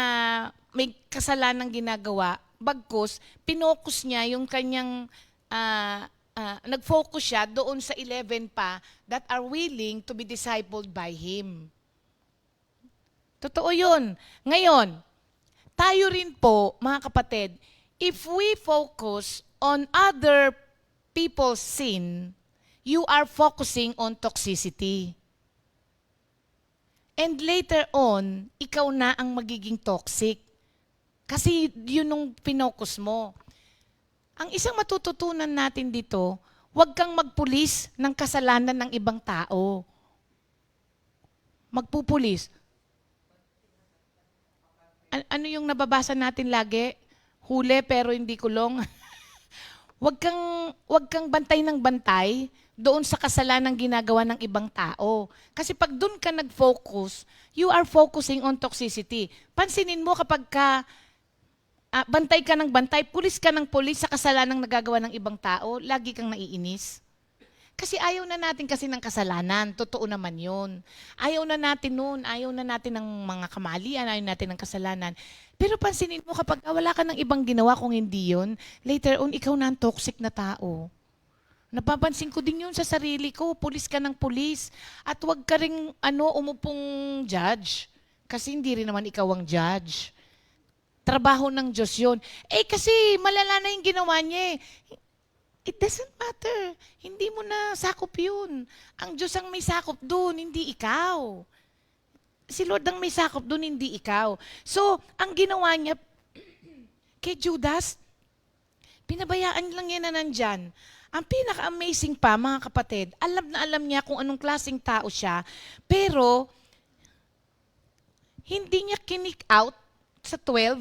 may kasalanang ginagawa. Bagkus, pinokus niya yung kanyang nag-focus siya doon sa 11 pa that are willing to be discipled by Him. Totoo yun. Ngayon, tayo rin po, mga kapatid, if we focus on other people's sin, you are focusing on toxicity. And later on, ikaw na ang magiging toxic. Kasi yun yung pinokus mo. Ang isang matututunan natin dito, huwag kang magpulis ng kasalanan ng ibang tao. Magpupulis. Ano yung nababasa natin lagi? Huli pero hindi kulong. Huwag kang bantay ng bantay doon sa kasalanan ginagawa ng ibang tao. Kasi pag doon ka nag-focus, you are focusing on toxicity. Pansinin mo kapag bantay ka ng bantay, pulis ka ng pulis sa kasalanang nagagawa ng ibang tao, lagi kang naiinis. Kasi ayaw na natin kasi ng kasalanan. Totoo naman yun. Ayaw na natin nun. Ayaw na natin ng mga kamalian. Ayaw natin ng kasalanan. Pero pansinin mo kapag wala ka ng ibang ginawa kung hindi yun, later on, ikaw na ang toxic na tao. Napapansin ko din yun sa sarili ko. Pulis ka ng pulis. At huwag ka rin umupong judge. Kasi hindi rin naman ikaw ang judge. Trabaho ng Diyos yun. Kasi malala na yung ginawa niya eh. It doesn't matter. Hindi mo na sakop yun. Ang Diyos ang may sakop doon, hindi ikaw. Si Lord ang may sakop doon, hindi ikaw. So, ang ginawa niya kay Judas, pinabayaan lang niya na nandyan. Ang pinaka-amazing pa, mga kapatid, alam na alam niya kung anong klaseng tao siya, pero hindi niya kinick out sa 12,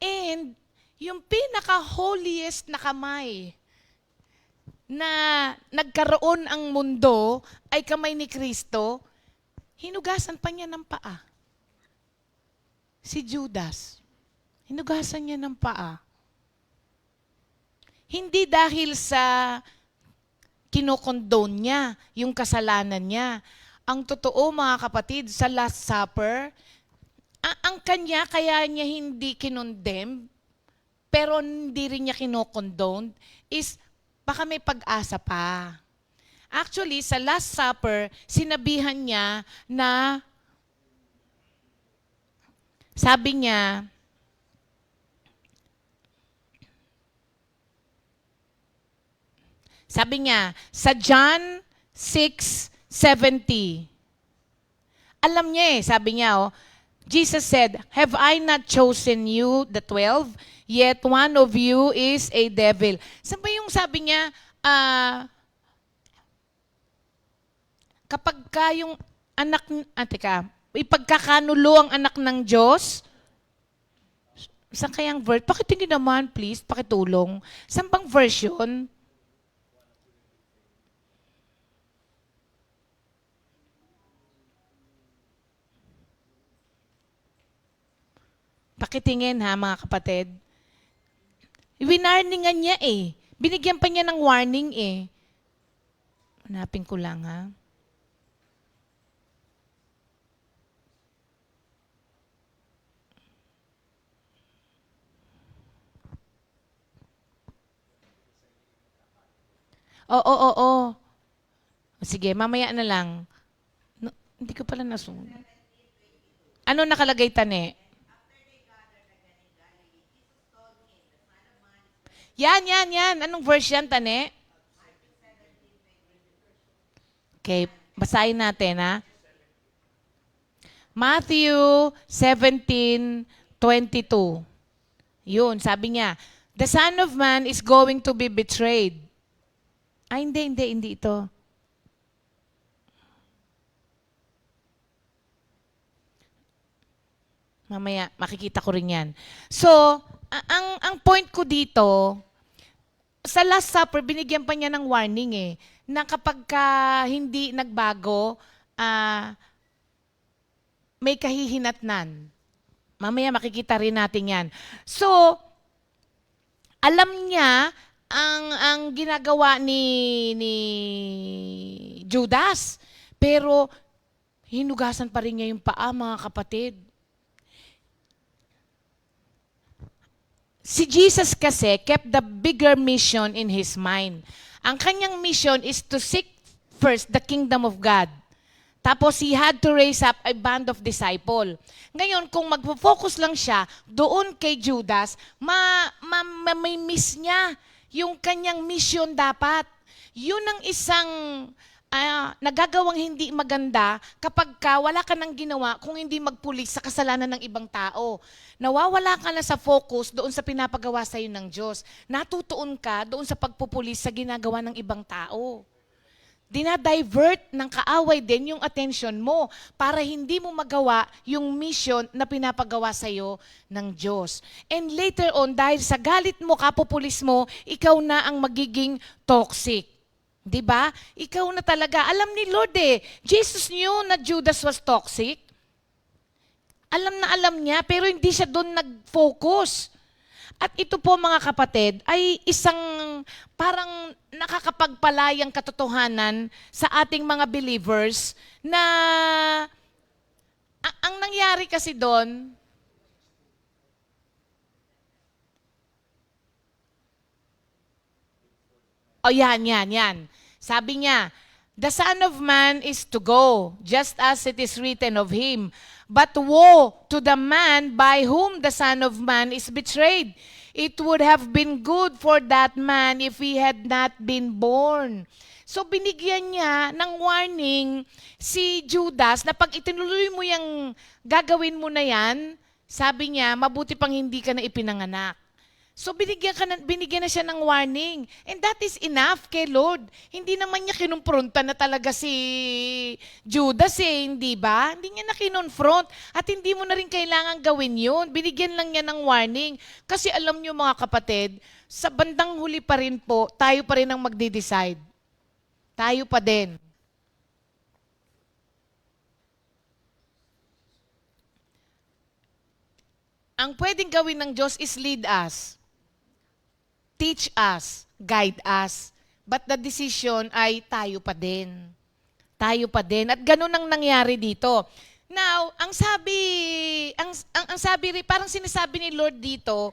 and yung pinaka-holiest na kamay na nagkaroon ang mundo ay kamay ni Kristo, hinugasan pa niya ng paa. Si Judas, hinugasan niya ng paa. Hindi dahil sa kinokondone niya yung kasalanan niya. Ang totoo, mga kapatid, sa Last Supper, ang kanya kaya niya hindi kinondemn, pero hindi rin niya kinokondone, is baka may pag-asa pa. Actually, sa Last Supper, sinabihan niya na, sabi niya, sa John 6:70, alam niya sabi niya, Jesus said, "Have I not chosen you, the 12? Yet one of you is a devil." Saan ba yung sabi niya, kapag ka yung anak, ipagkakanulo ang anak ng Diyos, saan kayang verse? Pakitingin naman, please, pakitulong. Saan bang version? Pakitingin ha, mga kapatid. Winarningan niya Binigyan pa niya ng warning Hanapin ko lang ha. Oo, oo, oo. Sige, mamaya na lang. No, hindi ko pala nasunod. Ano nakalagay, Tane? Yan. Anong verse yan, Tane? Okay, basahin natin, ha? Matthew 17:22. Yun, sabi niya, the Son of Man is going to be betrayed. Ay, hindi ito. Mamaya, makikita ko rin yan. So, ang point ko dito, sa Last Supper, binigyan pa niya ng warning na kapag ka hindi nagbago, may kahihinatnan. Mamaya makikita rin natin yan. So, alam niya ang ginagawa ni Judas, pero hinugasan pa rin niya yung paa, mga kapatid. Si Jesus kasi kept the bigger mission in his mind. Ang kanyang mission is to seek first the kingdom of God. Tapos he had to raise up a band of disciple. Ngayon, kung magpo-focus lang siya doon kay Judas, may miss niya yung kanyang mission dapat. Yun ang isang nagagawang hindi maganda kapag wala ka nang ginawa kung hindi magpulis sa kasalanan ng ibang tao. Nawawala ka na sa focus doon sa pinapagawa sa iyo ng Diyos. Natutuon ka doon sa pagpupulis sa ginagawa ng ibang tao. Dinadivert ng kaaway din yung attention mo para hindi mo magawa yung mission na pinapagawa sa iyo ng Diyos. And later on, dahil sa galit mo, kapupulis mo, ikaw na ang magiging toxic. Diba? Ikaw na talaga. Alam ni Lord Jesus knew na Judas was toxic. Alam na alam niya, pero hindi siya doon nag-focus. At ito po mga kapatid, ay isang parang nakakapagpalayang katotohanan sa ating mga believers na ang nangyari kasi doon, yan. Sabi niya, the Son of Man is to go, just as it is written of him. But woe to the man by whom the Son of Man is betrayed. It would have been good for that man if he had not been born. So binigyan niya ng warning si Judas na pag itinuloy mo yung gagawin mo na yan, sabi niya, mabuti pang hindi ka na ipinanganak. So binigyan na siya ng warning. And that is enough kay Lord. Hindi naman niya kinumpronta na talaga si Judas hindi ba? Hindi niya na kinonfront. At hindi mo na rin kailangan gawin yun. Binigyan lang niya ng warning. Kasi alam niyo mga kapatid, sa bandang huli pa rin po, tayo pa rin ang magde-decide. Tayo pa din. Ang pwedeng gawin ng Diyos is lead us. Teach us, guide us. But the decision ay tayo pa din. Tayo pa din. At ganun ang nangyari dito. Now, ang sabi, parang sinasabi ni Lord dito,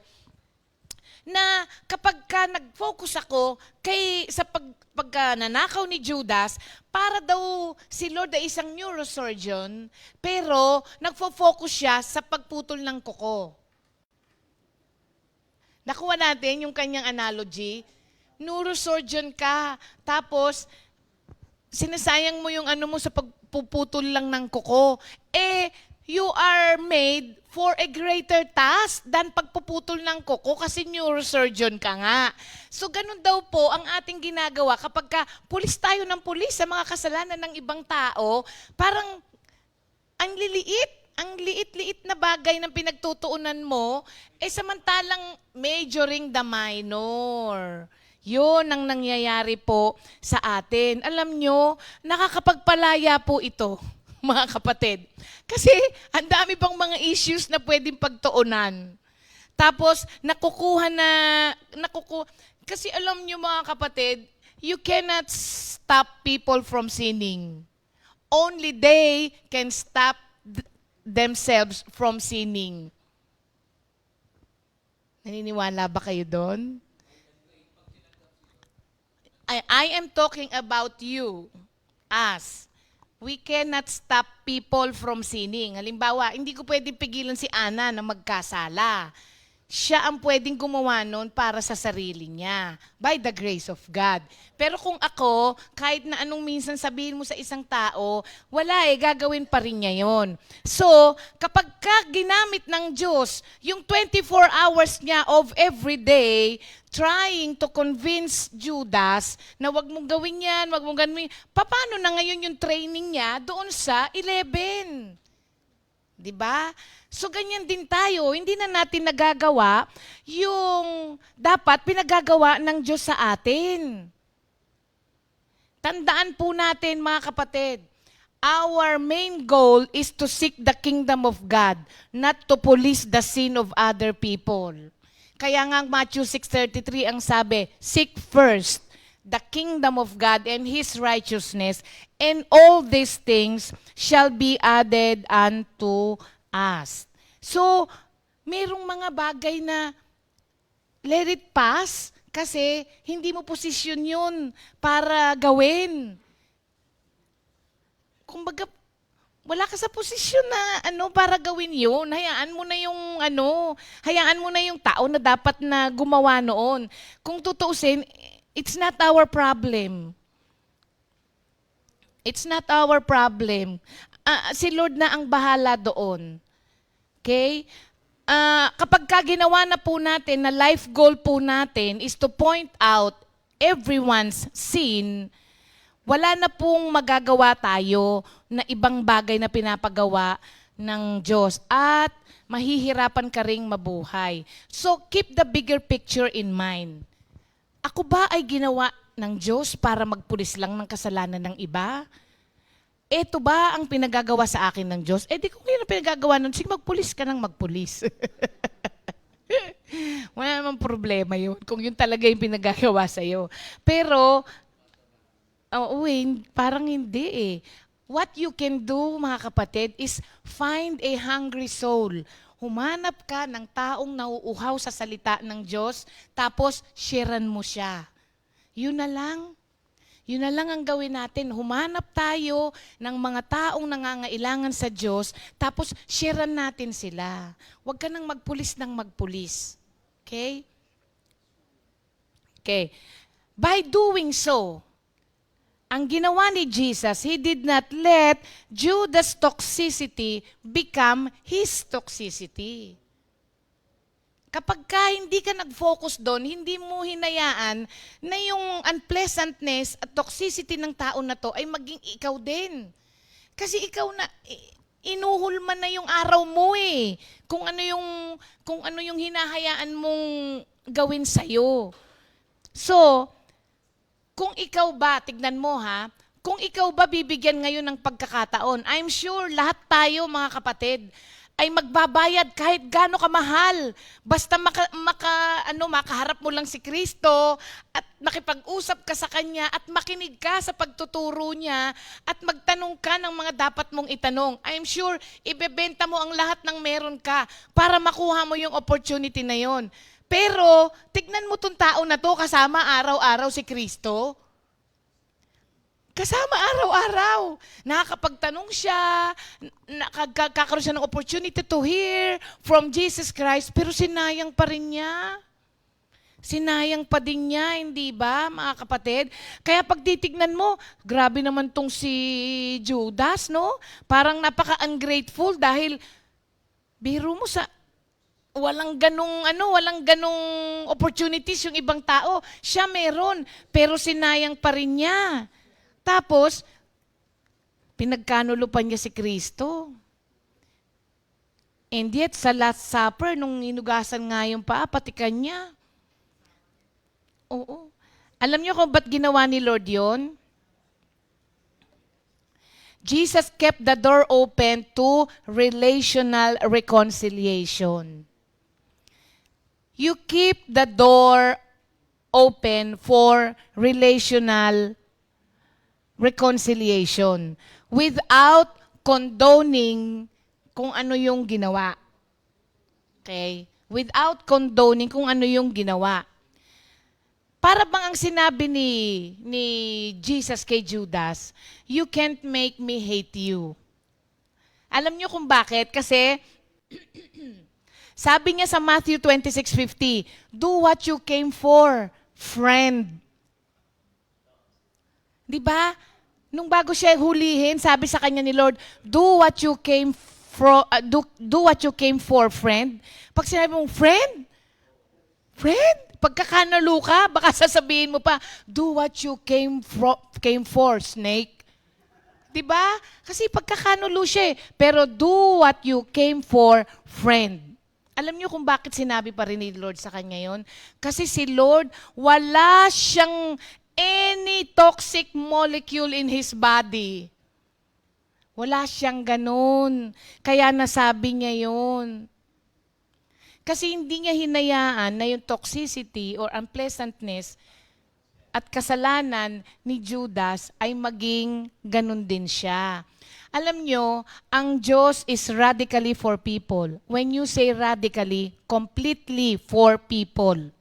na kapag ka nag-focus ako sa pagkananakaw ni Judas, para daw si Lord ay isang neurosurgeon, pero nagfo-focus siya sa pagputol ng kuko. Nakuha natin yung kanyang analogy. Neurosurgeon ka, tapos sinasayang mo yung ano mo sa pagpuputol lang ng kuko. You are made for a greater task than pagpuputol ng kuko kasi neurosurgeon ka nga. So ganun daw po ang ating ginagawa kapag pulis tayo ng pulis sa mga kasalanan ng ibang tao, parang ang liit-liit na bagay ng pinagtutuunan mo, samantalang majoring the minor. Yun ang nangyayari po sa atin. Alam nyo, nakakapagpalaya po ito, mga kapatid. Kasi ang dami pang mga issues na pwedeng pagtuunan. Tapos, kasi alam nyo mga kapatid, you cannot stop people from sinning. Only they can stop themselves from sinning. Naniniwala ba kayo doon? I am talking about you, us. We cannot stop people from sinning. Halimbawa, hindi ko pwedeng pigilan si Ana na magkasala. Siya ang pwedeng gumawa nun para sa sarili niya, by the grace of God. Pero kung ako, kahit na anong minsan sabihin mo sa isang tao, wala gagawin pa rin niya yun. So, kapag ginamit ng Diyos, yung 24 hours niya of every day, trying to convince Judas na wag mong gawin yan, wag mong gawin, paano na ngayon yung training niya doon sa 11? Diba? So, ganyan din tayo. Hindi na natin nagagawa yung dapat pinagagawa ng Diyos sa atin. Tandaan po natin, mga kapatid, our main goal is to seek the kingdom of God, not to police the sin of other people. Kaya nga Matthew 6:33 ang sabi, seek first the kingdom of God and His righteousness, and all these things shall be added unto us. So, merong mga bagay na let it pass kasi hindi mo posisyon yun para gawin. Kumbaga, wala ka sa posisyon na para gawin yun. Hayaan mo na hayaan mo na yung tao na dapat na gumawa noon. Kung tutuusin, it's not our problem. It's not our problem. Si Lord na ang bahala doon. Okay? Kapag ginawa na po natin, na life goal po natin is to point out everyone's sin, wala na pong magagawa tayo na ibang bagay na pinapagawa ng Diyos at mahihirapan ka ring mabuhay. So, keep the bigger picture in mind. Ako ba ay ginawa ng Diyos para magpulis lang ng kasalanan ng iba? Eto ba ang pinagagawa sa akin ng Diyos? Di kung yun ang pinagagawa nun, sige magpulis ka nang magpulis. Wala namang problema yun kung yun talaga yung pinagagawa sa'yo. Pero, parang hindi What you can do, mga kapatid, is find a hungry soul. Humanap ka ng taong nauuhaw sa salita ng Diyos, tapos sharean mo siya. Yun na lang. Yun na lang ang gawin natin. Humanap tayo ng mga taong nangangailangan sa Diyos, tapos sharean natin sila. Huwag ka nang magpulis ng magpulis. Okay? Okay. By doing so, ang ginawa ni Jesus, He did not let Judas' toxicity become His toxicity. Kapag hindi ka nag-focus doon, hindi mo hinayaan na yung unpleasantness at toxicity ng tao na to ay maging ikaw din. Kasi ikaw na, inuhol man na yung araw mo kung ano yung hinahayaan mong gawin sa'yo. So, kung ikaw ba, tignan mo kung ikaw ba bibigyan ngayon ng pagkakataon, I'm sure lahat tayo mga kapatid, ay magbabayad kahit gaano kamahal. Basta makaharap mo lang si Kristo at makipag-usap ka sa Kanya at makinig ka sa pagtuturo niya at magtanong ka ng mga dapat mong itanong. I'm sure ibebenta mo ang lahat ng meron ka para makuha mo yung opportunity na yon. Pero, tignan mo tong tao na to kasama araw-araw si Kristo. Kasama araw-araw. Nakakapagtanong siya, nakakaroon siya ng opportunity to hear from Jesus Christ, pero sinayang pa rin niya. Sinayang pa din niya, hindi ba, mga kapatid? Kaya pag titignan mo, grabe naman tong si Judas, no? Parang napaka-ungrateful dahil biro mo walang ganong opportunities yung ibang tao. Siya meron, pero sinayang pa rin niya. Tapos, pinagkanulupan niya si Kristo. And yet, sa Last Supper, nung inugasan nga yung paa, patikan niya. Oo. Alam niyo kung ba't ginawa ni Lord yon? Jesus kept the door open to relational reconciliation. You keep the door open for relational reconciliation without condoning kung ano yung ginawa. Okay? Without condoning kung ano yung ginawa. Para bang ang sinabi ni Jesus kay Judas, you can't make me hate you. Alam niyo kung bakit? Kasi sabi niya sa Matthew 26:50, do what you came for, friend. Di ba? Nung bago siya hulihin, sabi sa kanya ni Lord, do what you came for, friend. Pag sinabi mong, friend, pagkakanalu ka, baka sasabihin mo pa, do what you came for, snake. Diba? Kasi pagkakanulo siya eh. Pero do what you came for, friend. Alam niyo kung bakit sinabi pa rin ni Lord sa kanya yon? Kasi si Lord, wala siyang any toxic molecule in His body. Wala siyang ganun. Kaya nasabi niya yon. Kasi hindi niya hinayaan na yung toxicity or unpleasantness at kasalanan ni Judas ay maging ganun din siya. Alam nyo, ang Diyos is radically for people. When you say radically, completely for people.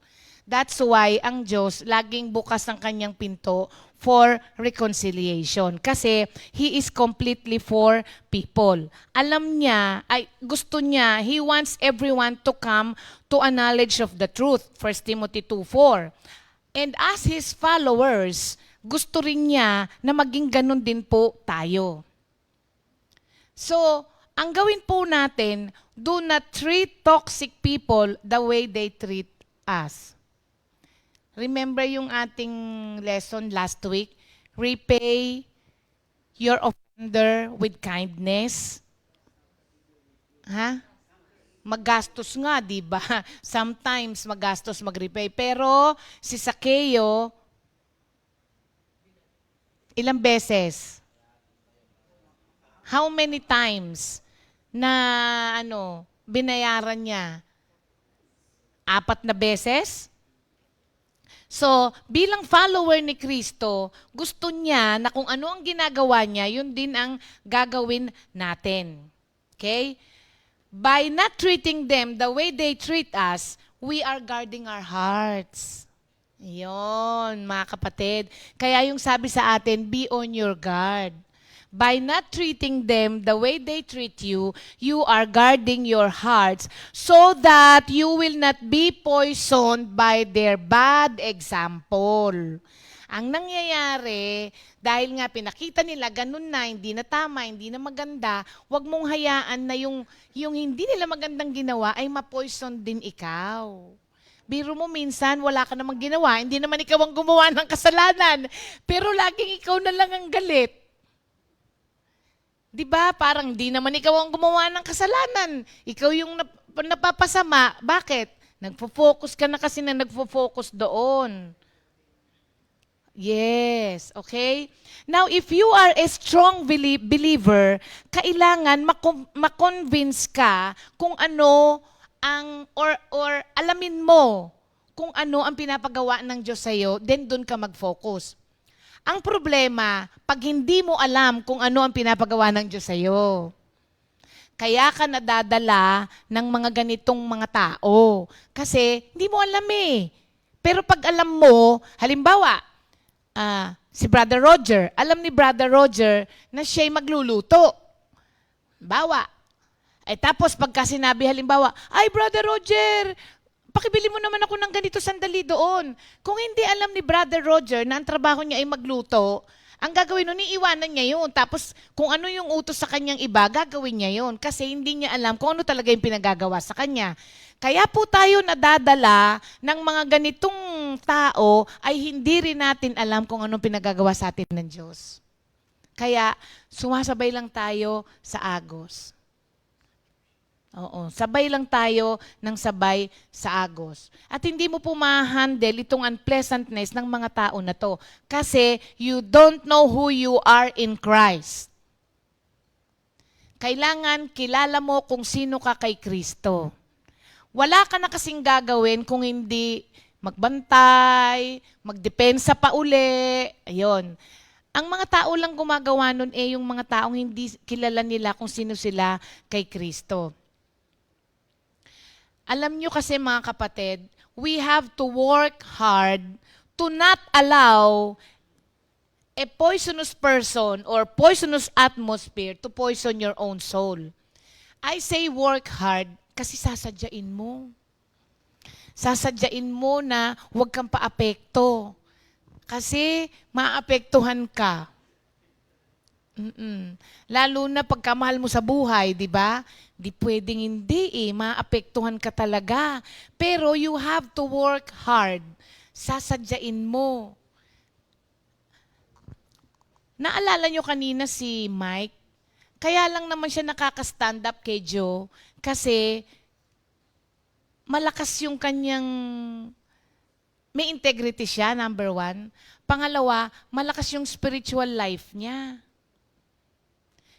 That's why ang Diyos laging bukas ang kanyang pinto for reconciliation. Kasi He is completely for people. Alam niya, gusto niya, He wants everyone to come to a knowledge of the truth. 1 Timothy 2:4. And as His followers, gusto rin niya na maging ganun din po tayo. So, ang gawin po natin, do not treat toxic people the way they treat us. Remember yung ating lesson last week? Repay your offender with kindness. Ha? Magastos nga, di ba? Sometimes magastos mag-repay. Pero si Zaccheo, ilang beses? How many times na binayaran niya? 4 na beses? So, bilang follower ni Kristo, gusto niya na kung ano ang ginagawa niya, yun din ang gagawin natin. Okay? By not treating them the way they treat us, we are guarding our hearts. Yun, mga kapatid. Kaya yung sabi sa atin, be on your guard. By not treating them the way they treat you, you are guarding your hearts so that you will not be poisoned by their bad example. Ang nangyayari, dahil nga pinakita nila, ganun na, hindi na tama, hindi na maganda, wag mong hayaan na yung hindi nila magandang ginawa ay ma-poison din ikaw. Biro mo minsan, wala ka namang ginawa, hindi naman ikaw ang gumawa ng kasalanan, pero laging ikaw na lang ang galit. Diba? Parang di naman ikaw ang gumawa ng kasalanan. Ikaw yung napapasama. Bakit? Nagfo-focus ka na kasi na nagfo-focus doon. Yes, okay? Now, if you are a strong believer, kailangan makonvince ka kung ano ang, or alamin mo kung ano ang pinapagawa ng Diyos sa'yo, then doon ka mag-focus. Ang problema, pag hindi mo alam kung ano ang pinapagawa ng Diyos sa'yo. Kaya ka nadadala ng mga ganitong mga tao. Kasi hindi mo alam eh. Pero pag alam mo, halimbawa, si Brother Roger, alam ni Brother Roger na siya'y magluluto. Bawa. Tapos pagka sinabi halimbawa, ay Brother Roger, pakibili mo naman ako ng ganito sandali doon. Kung hindi alam ni Brother Roger na ang trabaho niya ay magluto, ang gagawin nun, iiwanan niya yun. Tapos kung ano yung utos sa kanyang iba, gagawin niya yun. Kasi hindi niya alam kung ano talaga yung pinagagawa sa kanya. Kaya po tayo nadadala ng mga ganitong tao ay hindi rin natin alam kung anong pinagagawa sa atin ng Diyos. Kaya sumasabay lang tayo sa agos. Oo, sabay lang tayo ng sabay sa agos. At hindi mo po ma-handle itong unpleasantness ng mga tao na to. Kasi you don't know who you are in Christ. Kailangan kilala mo kung sino ka kay Kristo. Wala ka na kasing gagawin kung hindi magbantay, magdepensa pa uli. Ayun. Ang mga tao lang gumagawa nun yung mga taong hindi kilala nila kung sino sila kay Kristo. Alam nyo kasi mga kapatid, we have to work hard to not allow a poisonous person or poisonous atmosphere to poison your own soul. I say work hard kasi sasadyain mo. Sasadyain mo na huwag kang paapekto. Kasi maapektuhan ka. Lalo na pagkamahal mo sa buhay, di ba? Di pwedeng hindi maapektuhan ka talaga. Pero you have to work hard. Sasadyain mo. Naalala nyo kanina si Mike? Kaya lang naman siya nakaka-stand up kay Joe kasi malakas yung kanyang, may integrity siya, number one. Pangalawa, malakas yung spiritual life niya.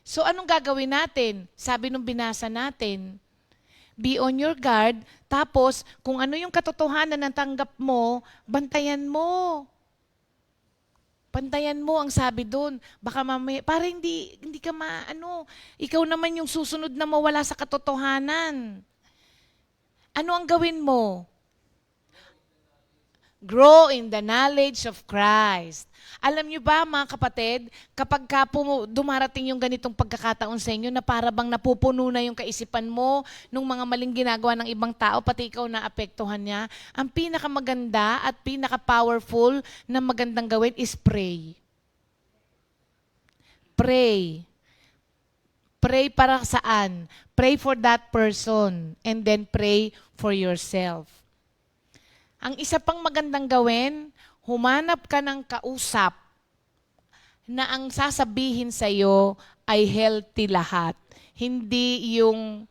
So anong gagawin natin? Sabi nung binasa natin, be on your guard, tapos kung ano yung katotohanan na tanggap mo, bantayan mo. Bantayan mo ang sabi doon. Baka mamaya, para hindi ka ikaw naman yung susunod na mawala sa katotohanan. Ano ang gawin mo? Grow in the knowledge of Christ. Alam niyo ba, mga kapatid, kapag dumarating yung ganitong pagkakataon sa inyo na para bang napupuno na yung kaisipan mo nung mga maling ginagawa ng ibang tao, pati ikaw na apektuhan niya, ang pinakamaganda at pinaka-powerful na magandang gawin is pray. Pray. Pray para saan? Pray for that person and then pray for yourself. Ang isa pang magandang gawin, humanap ka ng kausap na ang sasabihin sa'yo ay healthy lahat. Hindi yung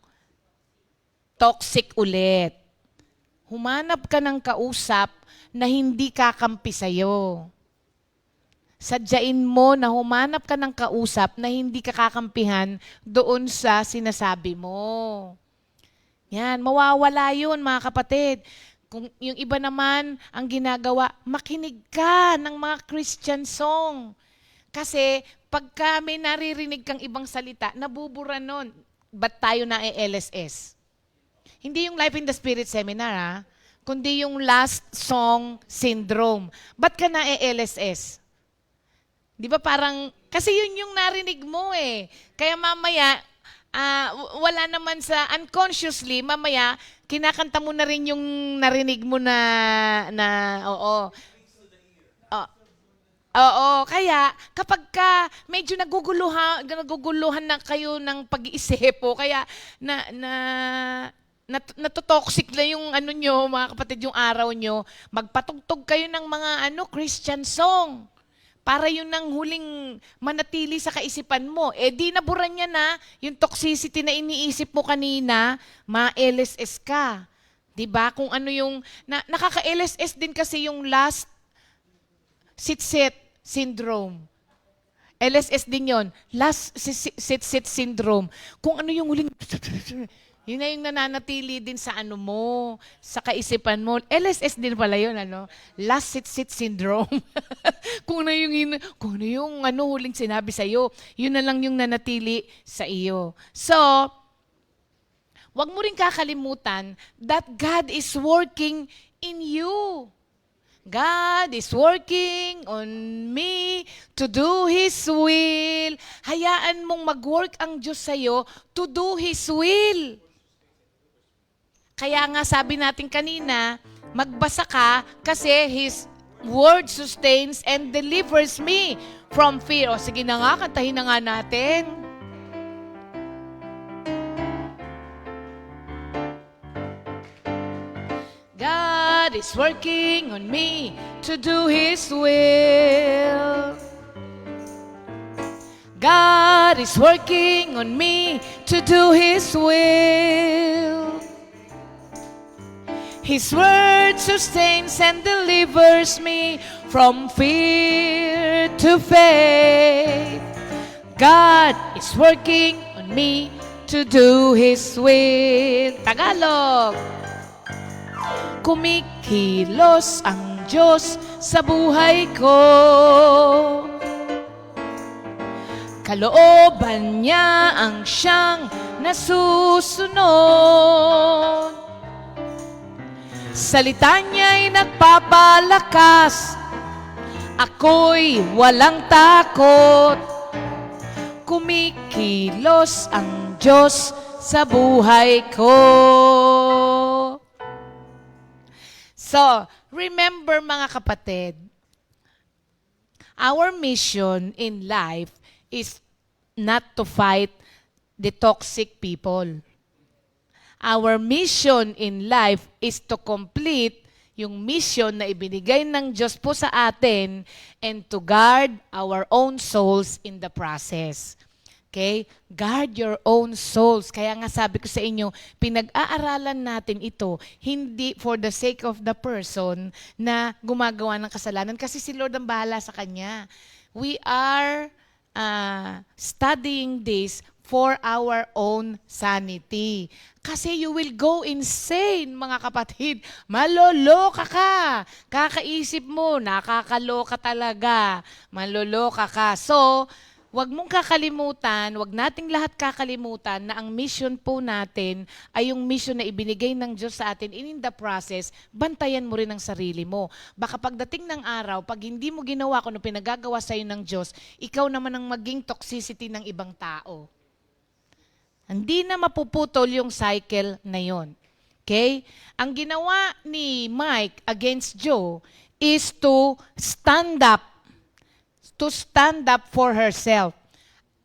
toxic ulit. Humanap ka ng kausap na hindi kakampi sa'yo. Sadyain mo na humanap ka ng kausap na hindi ka kakampihan doon sa sinasabi mo. Yan, mawawala yun mga kapatid. Kung yung iba naman ang ginagawa, makinig ka ng mga Christian song. Kasi pagka may naririnig kang ibang salita, nabubura nun. Ba't tayo na LSS? Hindi yung Life in the Spirit Seminar, kundi yung Last Song Syndrome. Ba't ka na LSS? Di ba parang, kasi yun yung narinig mo eh. Kaya mamaya, wala naman sa unconsciously, mamaya, kinakanta mo na rin yung narinig mo oo. Oo, kaya kapag ka medyo naguguluhan na kayo ng pag-iisip po, kaya natotoxic na yung nyo, mga kapatid, yung araw nyo, magpatugtog kayo ng mga Christian song. Para yun ang huling manatili sa kaisipan mo. Di nabura niya na yung toxicity na iniisip mo kanina, ma-LSS ka. Diba? Kung ano yung, nakaka-LSS din kasi yung last sit-sit syndrome. LSS din yon, last sit-sit syndrome. Kung ano yung huling, yun na yung nananatili din sa mo, sa kaisipan mo. LSS din pala yun, last sit-sit syndrome. kung ano yung huling sinabi sa'yo, yun na lang yung nanatili sa iyo. So, wag mo rin kakalimutan that God is working in you. God is working on me to do His will. Hayaan mong mag-work ang Diyos sa'yo to do His will. Kaya nga sabi natin kanina, magbasa ka kasi His word sustains and delivers me from fear. O sige na nga, kantahin na nga natin. God is working on me to do His will. God is working on me to do His will. His word sustains and delivers me from fear to faith. God is working on me to do His will. Tagalog. Kumikilos ang Diyos sa buhay ko. Kalooban niya ang siyang nasusunod. salita niya'y nagpapalakas. Ako'y walang takot. Kumikilos ang Diyos sa buhay ko. So, remember mga kapatid, our mission in life is not to fight the toxic people. Our mission in life is to complete yung mission na ibinigay ng Diyos po sa atin and to guard our own souls in the process. Okay? Guard your own souls. Kaya nga sabi ko sa inyo, pinag-aaralan natin ito hindi for the sake of the person na gumagawa ng kasalanan kasi si Lord ang bahala sa kanya. We are studying this for our own sanity. Kasi you will go insane, mga kapatid. Maloloka ka. Kakaisip mo, nakakaloka talaga. Maloloka ka. So, wag mong kakalimutan, wag nating lahat kakalimutan na ang mission po natin ay yung mission na ibinigay ng Diyos sa atin. And in the process, bantayan mo rin ang sarili mo. Baka pagdating ng araw, pag hindi mo ginawa kung ano pinagagawa sa'yo ng Diyos, ikaw naman ang maging toxicity ng ibang tao. Hindi na mapuputol yung cycle na yon. Okay? Ang ginawa ni Mike against Joe is to stand up for herself.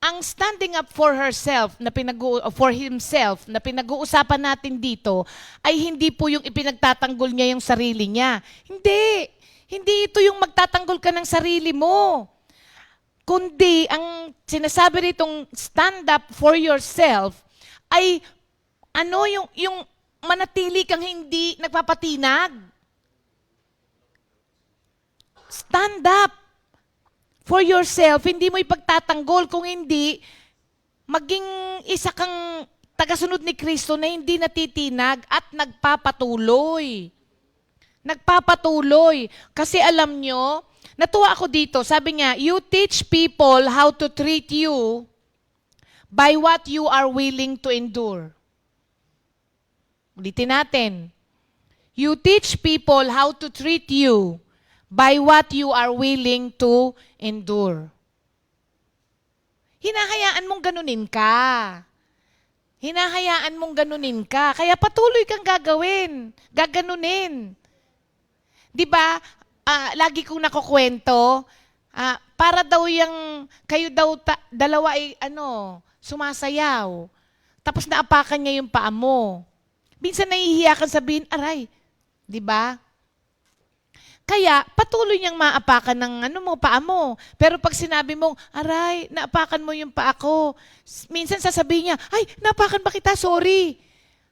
Ang standing up for herself for himself na pinag-uusapan natin dito ay hindi po yung ipinagtatanggol niya yung sarili niya. Hindi. Hindi ito yung magtatanggol ka ng sarili mo. Kundi ang sinasabi ritong stand up for yourself ay yung manatili kang hindi nagpapatinag. Stand up for yourself, hindi mo ipagtatanggol, kung hindi, maging isa kang tagasunod ni Kristo na hindi natitinag at nagpapatuloy. Nagpapatuloy. Kasi alam nyo, natuwa ako dito, sabi niya, you teach people how to treat you by what you are willing to endure. Ulitin natin. You teach people how to treat you by what you are willing to endure. Hinahayaan mong ganunin ka. Hinahayaan mong ganunin ka. Kaya patuloy kang gaganunin. Di ba, lagi kong nakukwento, para daw kayo daw dalawa ay sumasayaw. Tapos naapakan niya yung paa mo. Minsan nahihiya kang sabihin, aray. Di ba? Kaya, patuloy niyang maapakan ng paa mo. Pero pag sinabi mong, aray, naapakan mo yung paa ko. Minsan sasabihin niya, ay, naapakan ba kita? Sorry.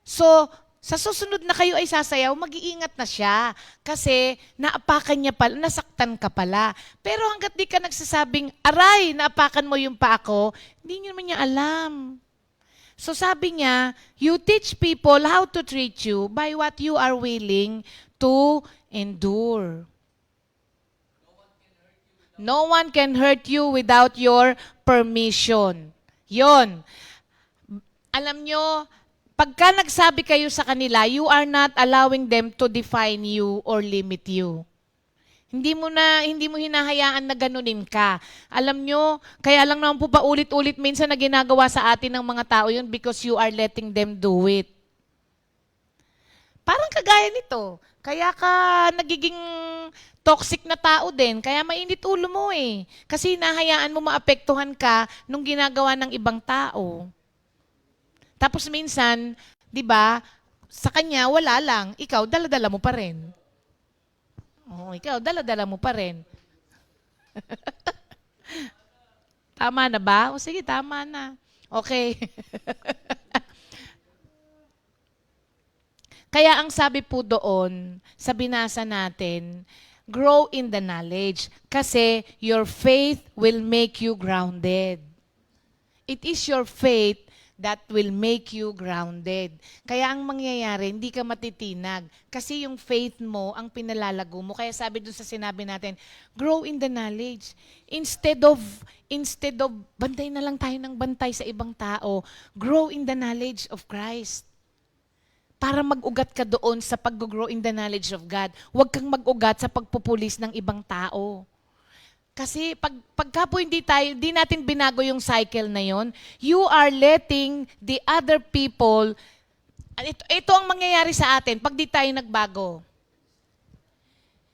So, sa susunod na kayo ay sasayaw, mag-iingat na siya. Kasi, naapakan niya pala, nasaktan ka pala. Pero hanggat di ka nagsasabing, aray, naapakan mo yung paa ko, hindi naman niya alam. So sabi niya, you teach people how to treat you by what you are willing to endure. No one can hurt you without your permission. Yon. Alam nyo, pagka nagsabi kayo sa kanila, you are not allowing them to define you or limit you. Hindi mo hinahayaan na ganunin ka. Alam nyo, kaya lang naman po paulit-ulit minsan na ginagawa sa atin ng mga tao yun because you are letting them do it. Parang kagaya nito. Kaya ka nagiging toxic na tao din. Kaya mainit ulo mo eh. Kasi hinahayaan mo maapektuhan ka nung ginagawa ng ibang tao. Tapos minsan, di ba, sa kanya wala lang. Ikaw, dala-dala mo pa rin. Oh, ikaw, dala-dala mo pa rin. Tama na ba? O sige, tama na. Okay. Kaya ang sabi po doon, sa binasa natin, grow in the knowledge. Kasi your faith will make you grounded. It is your faith that will make you grounded. Kaya ang mangyayari, hindi ka matitinag. Kasi yung faith mo, ang pinalalago mo. Kaya sabi doon sa sinabi natin, grow in the knowledge. Instead of bantay na lang tayo ng bantay sa ibang tao, grow in the knowledge of Christ. para mag-ugat ka doon sa pag-grow in the knowledge of God. Huwag kang mag-ugat sa pagpupulis ng ibang tao. Kasi pagka po hindi natin binago yung cycle na yon, you are letting the other people, ito ang mangyayari sa atin pag di tayo nagbago.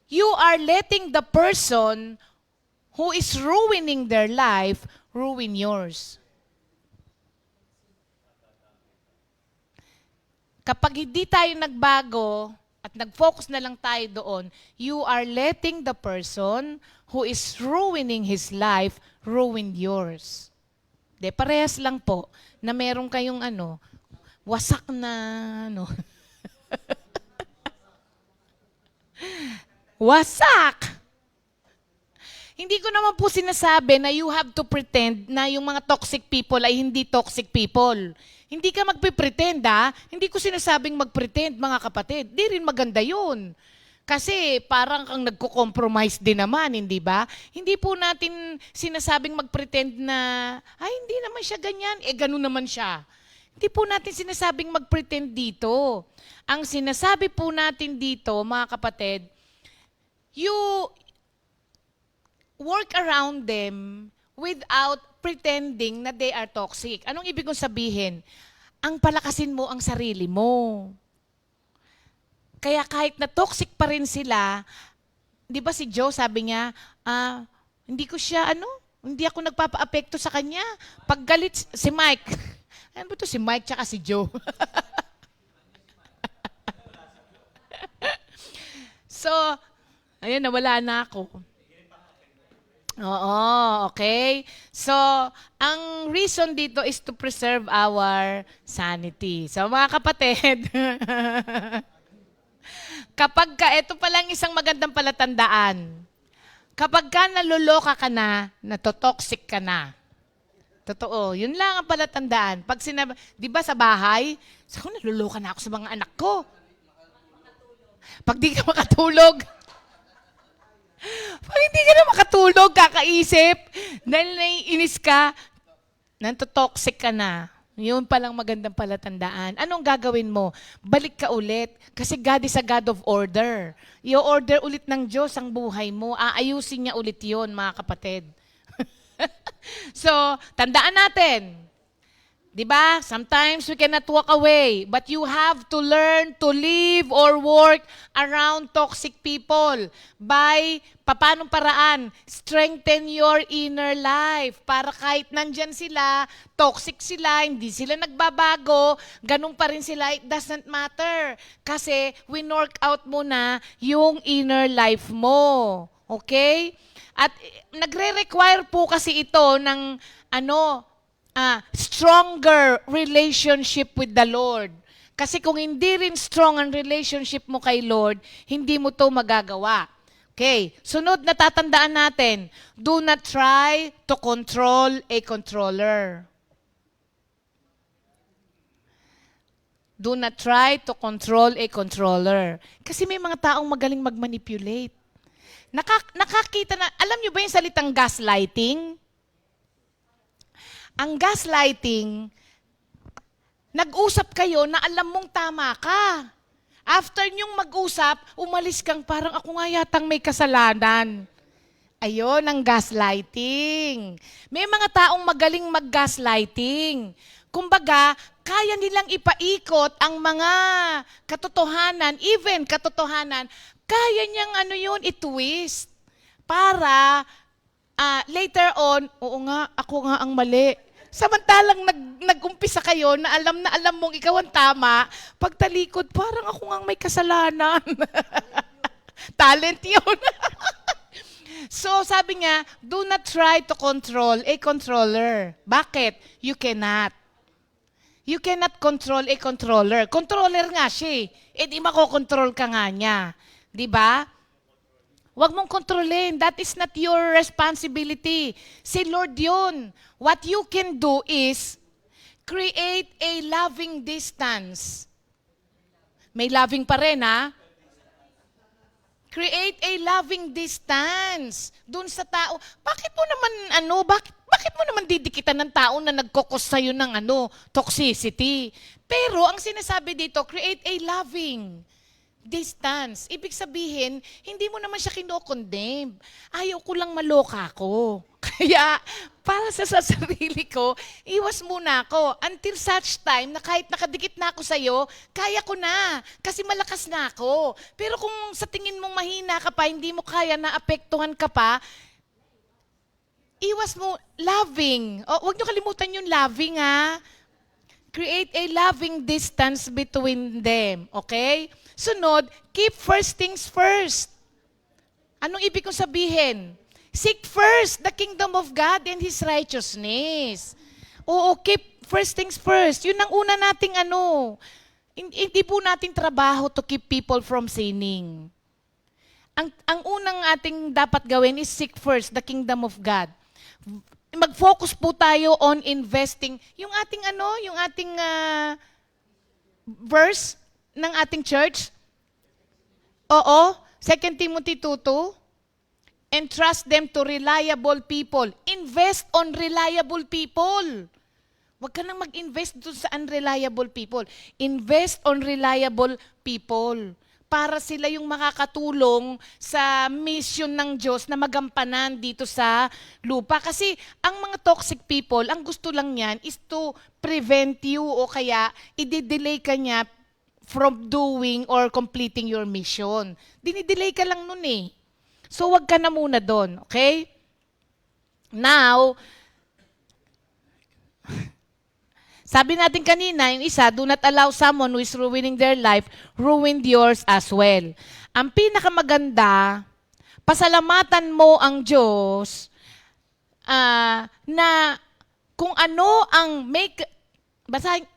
You are letting the person who is ruining their life ruin yours. Kapag hindi tayo nagbago at nag-focus na lang tayo doon, you are letting the person who is ruining his life ruin yours. De, parehas lang po na meron kayong wasak na wasak! Hindi ko naman po sinasabi na you have to pretend na yung mga toxic people ay hindi toxic people. Hindi ka magpipretend, Hindi ko sinasabing magpretend, mga kapatid. Di rin maganda yun. Kasi parang kang nagko-compromise din naman, hindi ba? Hindi po natin sinasabing magpretend na, ay, hindi naman siya ganyan. Ganun naman siya. Hindi po natin sinasabing magpretend dito. Ang sinasabi po natin dito, mga kapatid, you work around them without pretending na they are toxic. Anong ibig kong sabihin? Ang palakasin mo ang sarili mo. Kaya kahit na toxic pa rin sila, di ba si Joe sabi niya, hindi ko siya, hindi ako nagpapa-apekto sa kanya. Pag galit si Mike, ano ba to si Mike tsaka si Joe? So, ayun, nawala na ako. Oo, okay. So, ang reason dito is to preserve our sanity. So, mga kapatid, ito palang isang magandang palatandaan. Kapag ka naluloka ka na, natotoxic ka na. Totoo, yun lang ang palatandaan. Pag di ba sa bahay, naluloka na ako sa mga anak ko. Pag di ka makatulog, pag hindi ka na makatulog, kakaisip, dahil naiinis ka, nantotoxic ka na. Yun palang magandang palatandaan. Anong gagawin mo? Balik ka ulit. Kasi God is a God of order. I-order ulit ng Diyos ang buhay mo. Aayusin niya ulit yun, mga kapatid. So, tandaan natin. Diba? Sometimes we cannot walk away, but you have to learn to live or work around toxic people by papanong paraan, strengthen your inner life para kahit nandyan sila, toxic sila, hindi sila nagbabago, ganun pa rin sila, it doesn't matter. Kasi work out mo na yung inner life mo. Okay? At nagre-require po kasi ito ng stronger relationship with the Lord. Kasi kung hindi rin strong ang relationship mo kay Lord, hindi mo to magagawa. Okay, sunod na tatandaan natin, do not try to control a controller. Do not try to control a controller. Kasi may mga taong magaling mag-manipulate. Nakakita na, alam niyo ba yung salitang gaslighting? Ang gaslighting, nag-usap kayo na alam mong tama ka. After nyong mag-usap, umalis kang parang ako nga yatang may kasalanan. Ayun, ang gaslighting. May mga taong magaling mag-gaslighting. Kumbaga, kaya nilang ipaikot ang mga katotohanan, even katotohanan, kaya niyang i-twist para later on, oo nga, ako nga ang mali. Samantalang nag-umpisa kayo na alam mong ikaw ang tama, pagtalikod, parang ako nga ang may kasalanan. Talent yun. So sabi niya, do not try to control a controller. Bakit? You cannot. You cannot control a controller. Controller nga siya. Di makokontrol ka nga niya. Di ba? Huwag mong kontrolin. That is not your responsibility. Si Lord yun. What you can do is create a loving distance. May loving pa rin, Create a loving distance dun sa tao. Bakit mo naman, bakit bakit mo naman didikitan ng tao na nagkokos sa'yo ng toxicity? Pero ang sinasabi dito, create a loving distance. Ibig sabihin, hindi mo naman siya kinokondemn. Ayaw ko lang maloka ko. Kaya, para sa sarili ko, iwas muna ako until such time na kahit nakadikit na ako sa'yo, kaya ko na. Kasi malakas na ako. Pero kung sa tingin mong mahina ka pa, hindi mo kaya na apektuhan ka pa, iwas mo, loving. O, huwag niyo kalimutan yung loving, ha? Create a loving distance between them. Okay? Sunod, keep first things first. Anong ibig kong sabihin? Seek first the kingdom of God and His righteousness. Oo, keep first things first. Yun ang una nating Hindi po nating trabaho to keep people from sinning. Ang unang ating dapat gawin is seek first the kingdom of God. Mag-focus po tayo on investing. Yung ating verse ng ating church. Oo, 2 Timothy 2:2. Entrust them to reliable people. Invest on reliable people. Huwag ka nang mag-invest doon sa unreliable people. Invest on reliable people. Para sila yung makakatulong sa mission ng Diyos na magampanan dito sa lupa. Kasi ang mga toxic people, ang gusto lang yan is to prevent you o kaya i-delay ka niya from doing or completing your mission. Dinidelay ka lang nun eh. So wag ka na muna doon, okay? Now, sabi natin kanina, yung isa, do not allow someone who is ruining their life, ruin yours as well. Ang pinakamaganda, pasalamatan mo ang Diyos na kung ano ang basahin,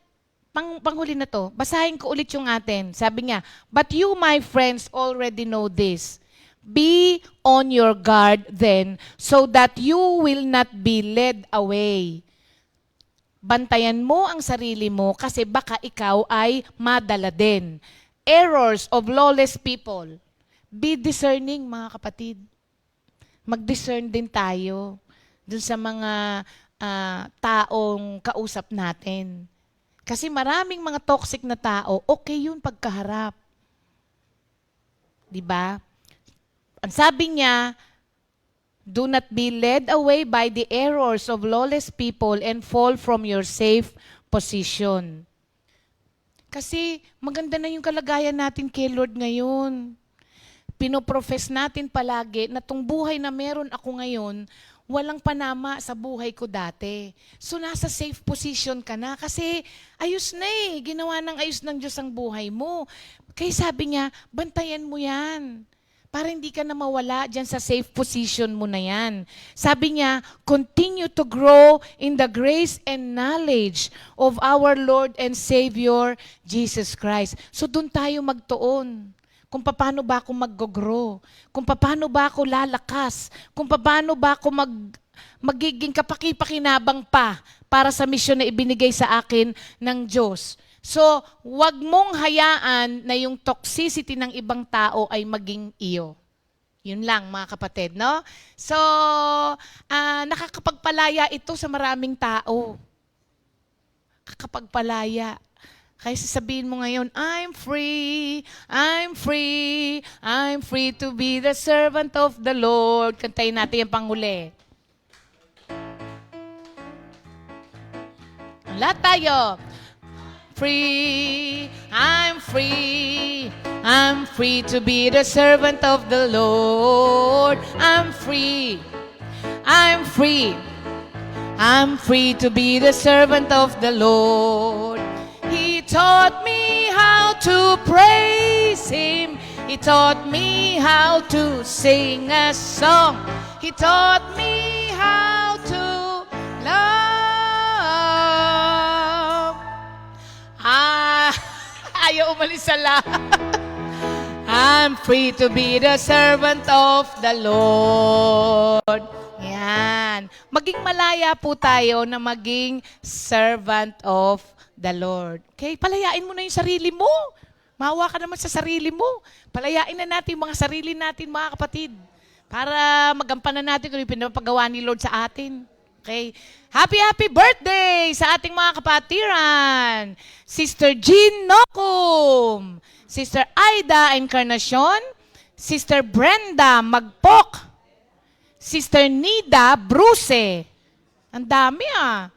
panghuli na to, basahin ko ulit yung atin. Sabi niya, but you, my friends, already know this. Be on your guard then, so that you will not be led away. Bantayan mo ang sarili mo kasi baka ikaw ay madala din. Errors of lawless people. Be discerning, mga kapatid. Mag-discern din tayo dun sa mga taong kausap natin. Kasi maraming mga toxic na tao, okay yun pagkaharap. Diba? Ang sabi niya, do not be led away by the errors of lawless people and fall from your safe position. Kasi maganda na yung kalagayan natin kay Lord ngayon. Pinoprofess natin palagi na tong buhay na meron ako ngayon, walang panama sa buhay ko dati. So nasa safe position ka na kasi ayos na eh. Ginawa ng ayos ng Diyos ang buhay mo. Kaya sabi niya, bantayan mo yan. Para hindi ka na mawala dyan sa safe position mo na yan. Sabi niya, continue to grow in the grace and knowledge of our Lord and Savior, Jesus Christ. So doon tayo magtuon. Kung paano ba ako mag-grow, kung paano ba ako lalakas, kung paano ba ako magiging kapaki-pakinabang pa para sa misyon na ibinigay sa akin ng Diyos. So, wag mong hayaan na yung toxicity ng ibang tao ay maging iyo. Yun lang, mga kapatid, no? So, nakakapagpalaya ito sa maraming tao. Kakapagpalaya. Kaya sasabihin mo ngayon, I'm free, I'm free, I'm free to be the servant of the Lord. Kantayin natin yung panghuli. Lahat tayo. Free, I'm free, I'm free to be the servant of the Lord. I'm free, I'm free, I'm free to be the servant of the Lord. He taught me how to praise Him. He taught me how to sing a song. He taught me how to love. Ayaw umalis sa lahat. I'm free to be the servant of the Lord. Yan. Maging malaya po tayo na maging servant of the Lord. Okay? Palayain mo na yung sarili mo. Mahawa ka naman sa sarili mo. Palayain na natin yung mga sarili natin, mga kapatid. Para magampanan natin kung yung pinapagawa ni Lord sa atin. Okay. Happy birthday sa ating mga kapatiran. Sister Jean Nocum, Sister Aida Encarnacion, Sister Brenda Magpok, Sister Nida Bruce. Ang dami ah.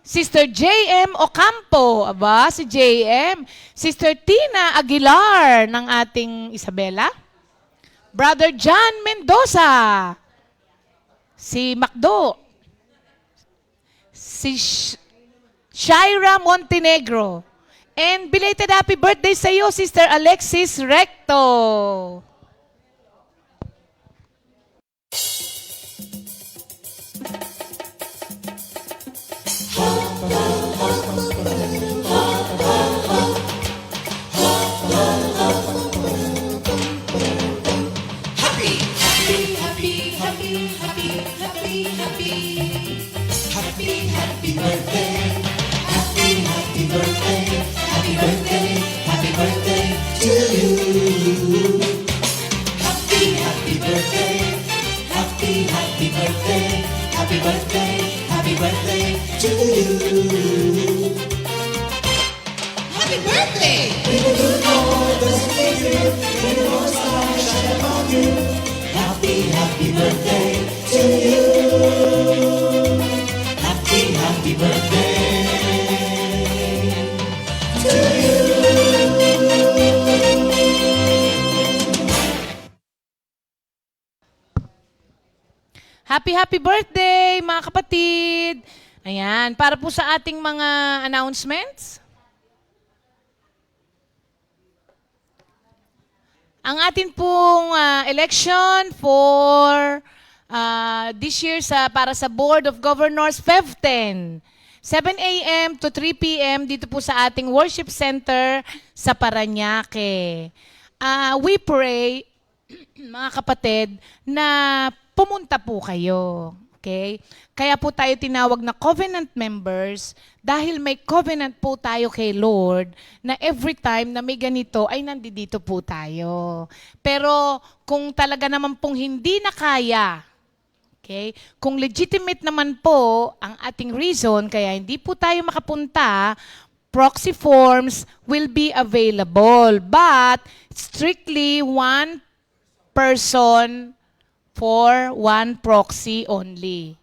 Sister JM Ocampo, aba, si JM. Sister Tina Aguilar ng ating Isabela. Brother John Mendoza. Si Macdo. Si Shaira Montenegro. And belated happy birthday sa iyo, Sister Alexis Recto. Happy birthday, mga kapatid! Ayan, para po sa ating mga announcements. Ang atin pong election for this year para sa Board of Governors, Feb 10. 7 a.m. to 3 p.m. dito po sa ating worship center sa Parañaque. We pray, mga kapatid, na pumunta po kayo. Okay? Kaya po tayo tinawag na covenant members dahil may covenant po tayo kay Lord na every time na may ganito ay nandito po tayo. Pero kung talaga naman pong hindi na kaya, okay, kung legitimate naman po ang ating reason kaya hindi po tayo makapunta, proxy forms will be available. But strictly one person for one proxy only.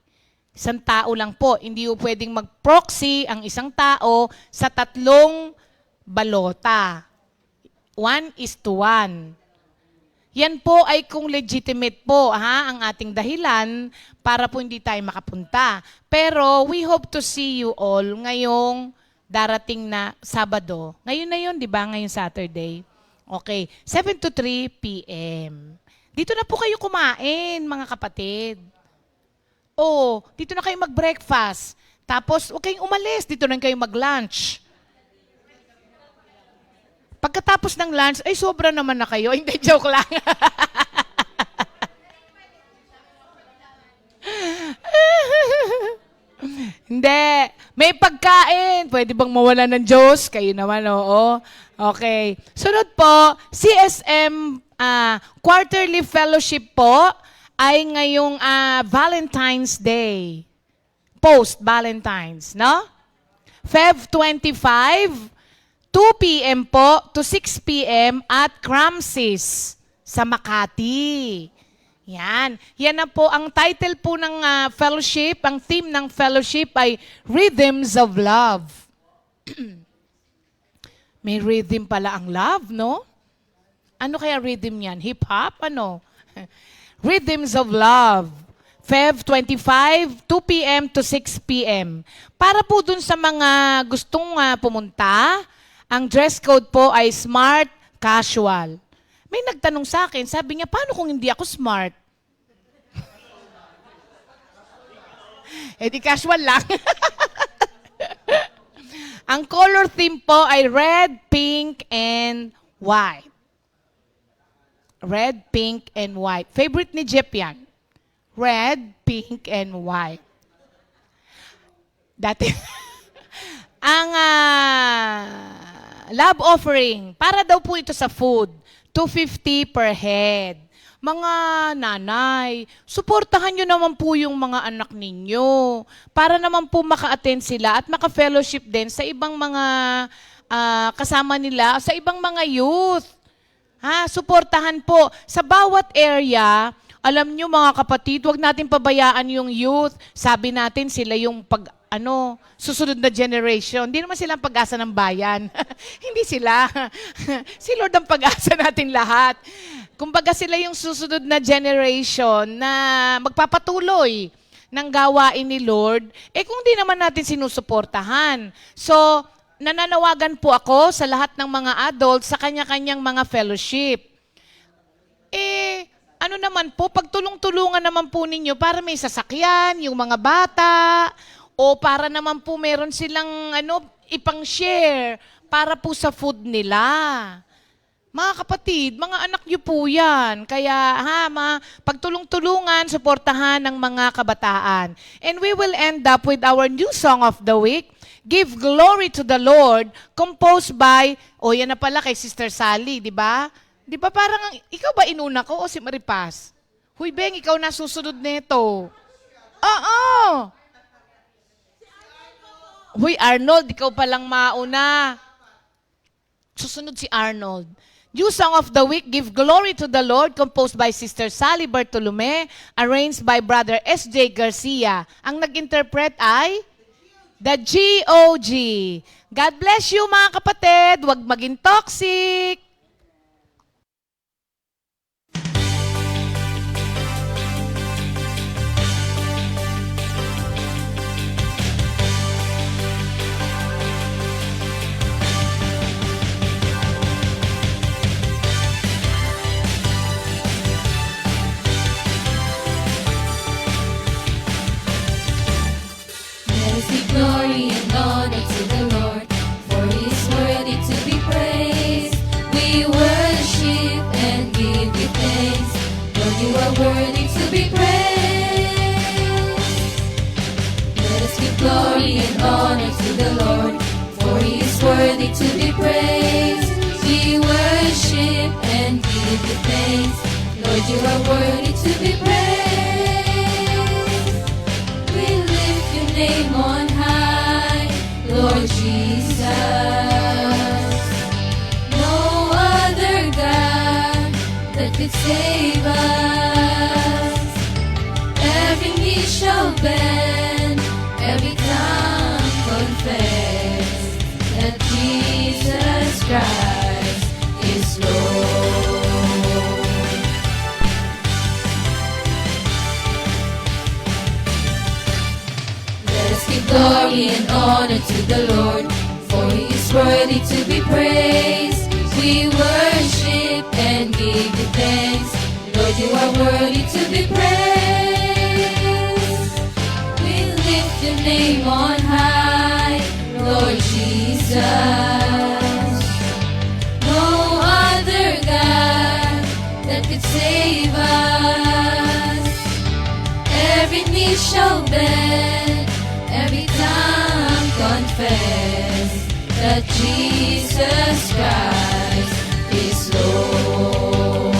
Isang tao lang po. Hindi po pwedeng mag-proxy ang isang tao sa 3 balota. 1:1. Yan po ay kung legitimate po ang ating dahilan para po hindi tayo makapunta. Pero we hope to see you all ngayong darating na Sabado. Ngayon na yun, di ba? Ngayong Saturday. Okay. 7 to 3 p.m. Dito na po kayo kumain, mga kapatid. O, dito na kayo mag-breakfast. Tapos, huwag kayong umalis. Dito na kayo mag-lunch. Pagkatapos ng lunch, ay sobra naman na kayo. Hindi, joke lang. Hindi. May pagkain. Pwede bang mawala ng Diyos? Kayo naman, oo. Okay. Sunod po, CSM Quarterly Fellowship po ay ngayong Valentine's Day. Post-Valentine's, no? Feb 25, 2 p.m. po to 6 p.m. at Cramsis sa Makati. Yan. Yan na po ang title po ng fellowship. Ang theme ng fellowship ay Rhythms of Love. May rhythm pala ang love, no? Ano kaya rhythm yan? Hip-hop? Ano? Rhythms of Love. Feb 25, 2 p.m. to 6 p.m. Para po dun sa mga gustong pumunta, ang dress code po ay smart casual. May nagtanong sa akin, sabi niya, paano kung hindi ako smart? Di casual lang. Ang color theme po ay red, pink, and white. Red, pink, and white. Favorite ni Jeff yan. Red, pink, and white. Dati. Ang love offering, para daw po ito sa food. $250 per head. mga nanay, suportahan nyo naman po yung mga anak ninyo para naman po maka-attend sila at maka-fellowship din sa ibang mga kasama nila, sa ibang mga youth. Suportahan po. Sa bawat area, alam nyo mga kapatid, huwag natin pabayaan yung youth. Sabi natin sila yung susunod na generation. Hindi naman sila ang pag-asa ng bayan. Hindi sila. Si Lord ang pag-asa natin lahat. Kumbaga sila yung susunod na generation na magpapatuloy ng gawain ni Lord. Kung di naman natin sinusuportahan. So, nananawagan po ako sa lahat ng mga adults sa kanya-kanyang mga fellowship. Ano naman po, pagtulong-tulungan naman po ninyo para may sasakyan, yung mga bata, o para naman po meron silang ipang-share para po sa food nila. Mga kapatid, mga anak niyo po yan. Kaya pagtulong-tulungan, suportahan ng mga kabataan. And we will end up with our new song of the week, Give Glory to the Lord, composed by, yan na pala kay Sister Sally, di ba? Di ba parang, ikaw ba inuna ko o si Maripas? Huy, Beng, ikaw na susunod nito. Oo. Huy, Arnold, ikaw palang mauna. Susunod si Arnold. New Song of the Week, Give Glory to the Lord, composed by Sister Sally Bartolome, arranged by Brother S.J. Garcia. Ang nag-interpret ay The G.O.G. God bless you mga kapatid. Huwag maging toxic. Glory and honor to the Lord, for He is worthy to be praised. We worship and give you thanks, Lord, you are worthy to be praised. Let us give glory and honor to the Lord, for He is worthy to be praised. We worship and give you thanks, Lord, you are worthy to be praised. We lift your name on high, Lord Jesus. No other God that could save us. Every knee shall bend, every tongue confess that Jesus Christ is Lord. Give glory and honor to the Lord, for He is worthy to be praised. We worship and give you thanks, Lord, you are worthy to be praised. We lift your name on high, Lord Jesus. No other God that could save us. Every knee shall bend, every tongue confess that Jesus Christ is Lord.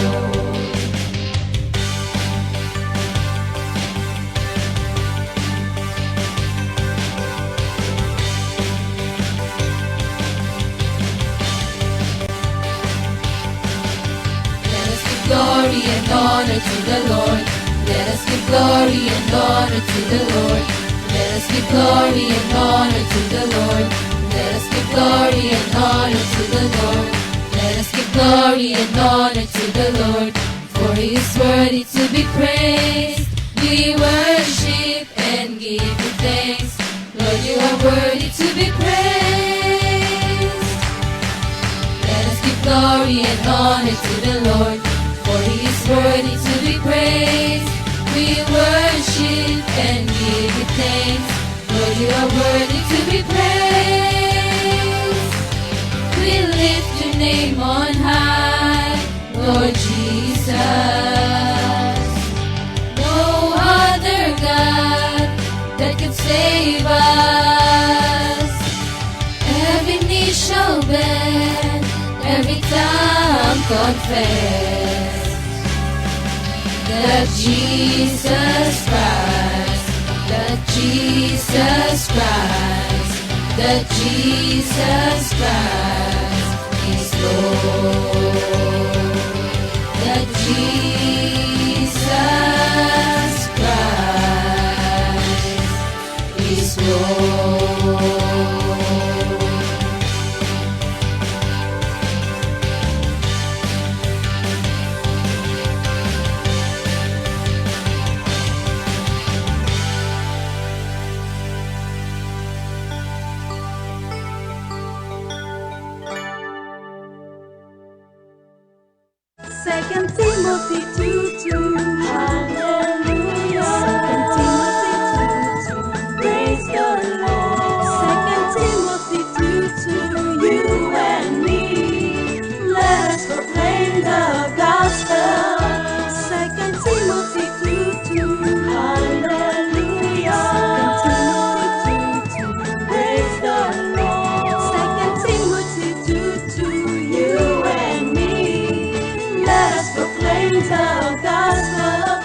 Let us give glory and honor to the Lord. Let us give glory and honor to the Lord. Let us give glory and honor to the Lord. Let us give glory and honor to the Lord. Let us give glory and honor to the Lord, for He is worthy to be praised. We worship and give you thanks, Lord, you are worthy to be praised. Let us give glory and honor to the Lord, for He is worthy to be praised. We worship and give you thanks, Lord, you are worthy to be praised. We lift your name on high, Lord Jesus. No other God that can save us. Every knee shall bend, every tongue confess that Jesus Christ, that Jesus Christ, that Jesus Christ is Lord, that Jesus Christ is Lord. Second Timothy 2:2. Hallelujah. Second Timothy 2:2. Praise the Lord. Second Timothy 2:2. You and me, let us proclaim the gospel. Second Timothy 2:2. Hallelujah. Second Timothy 2:2. Praise the Lord. Second Timothy 2:2. You and me, let us proclaim the gospel of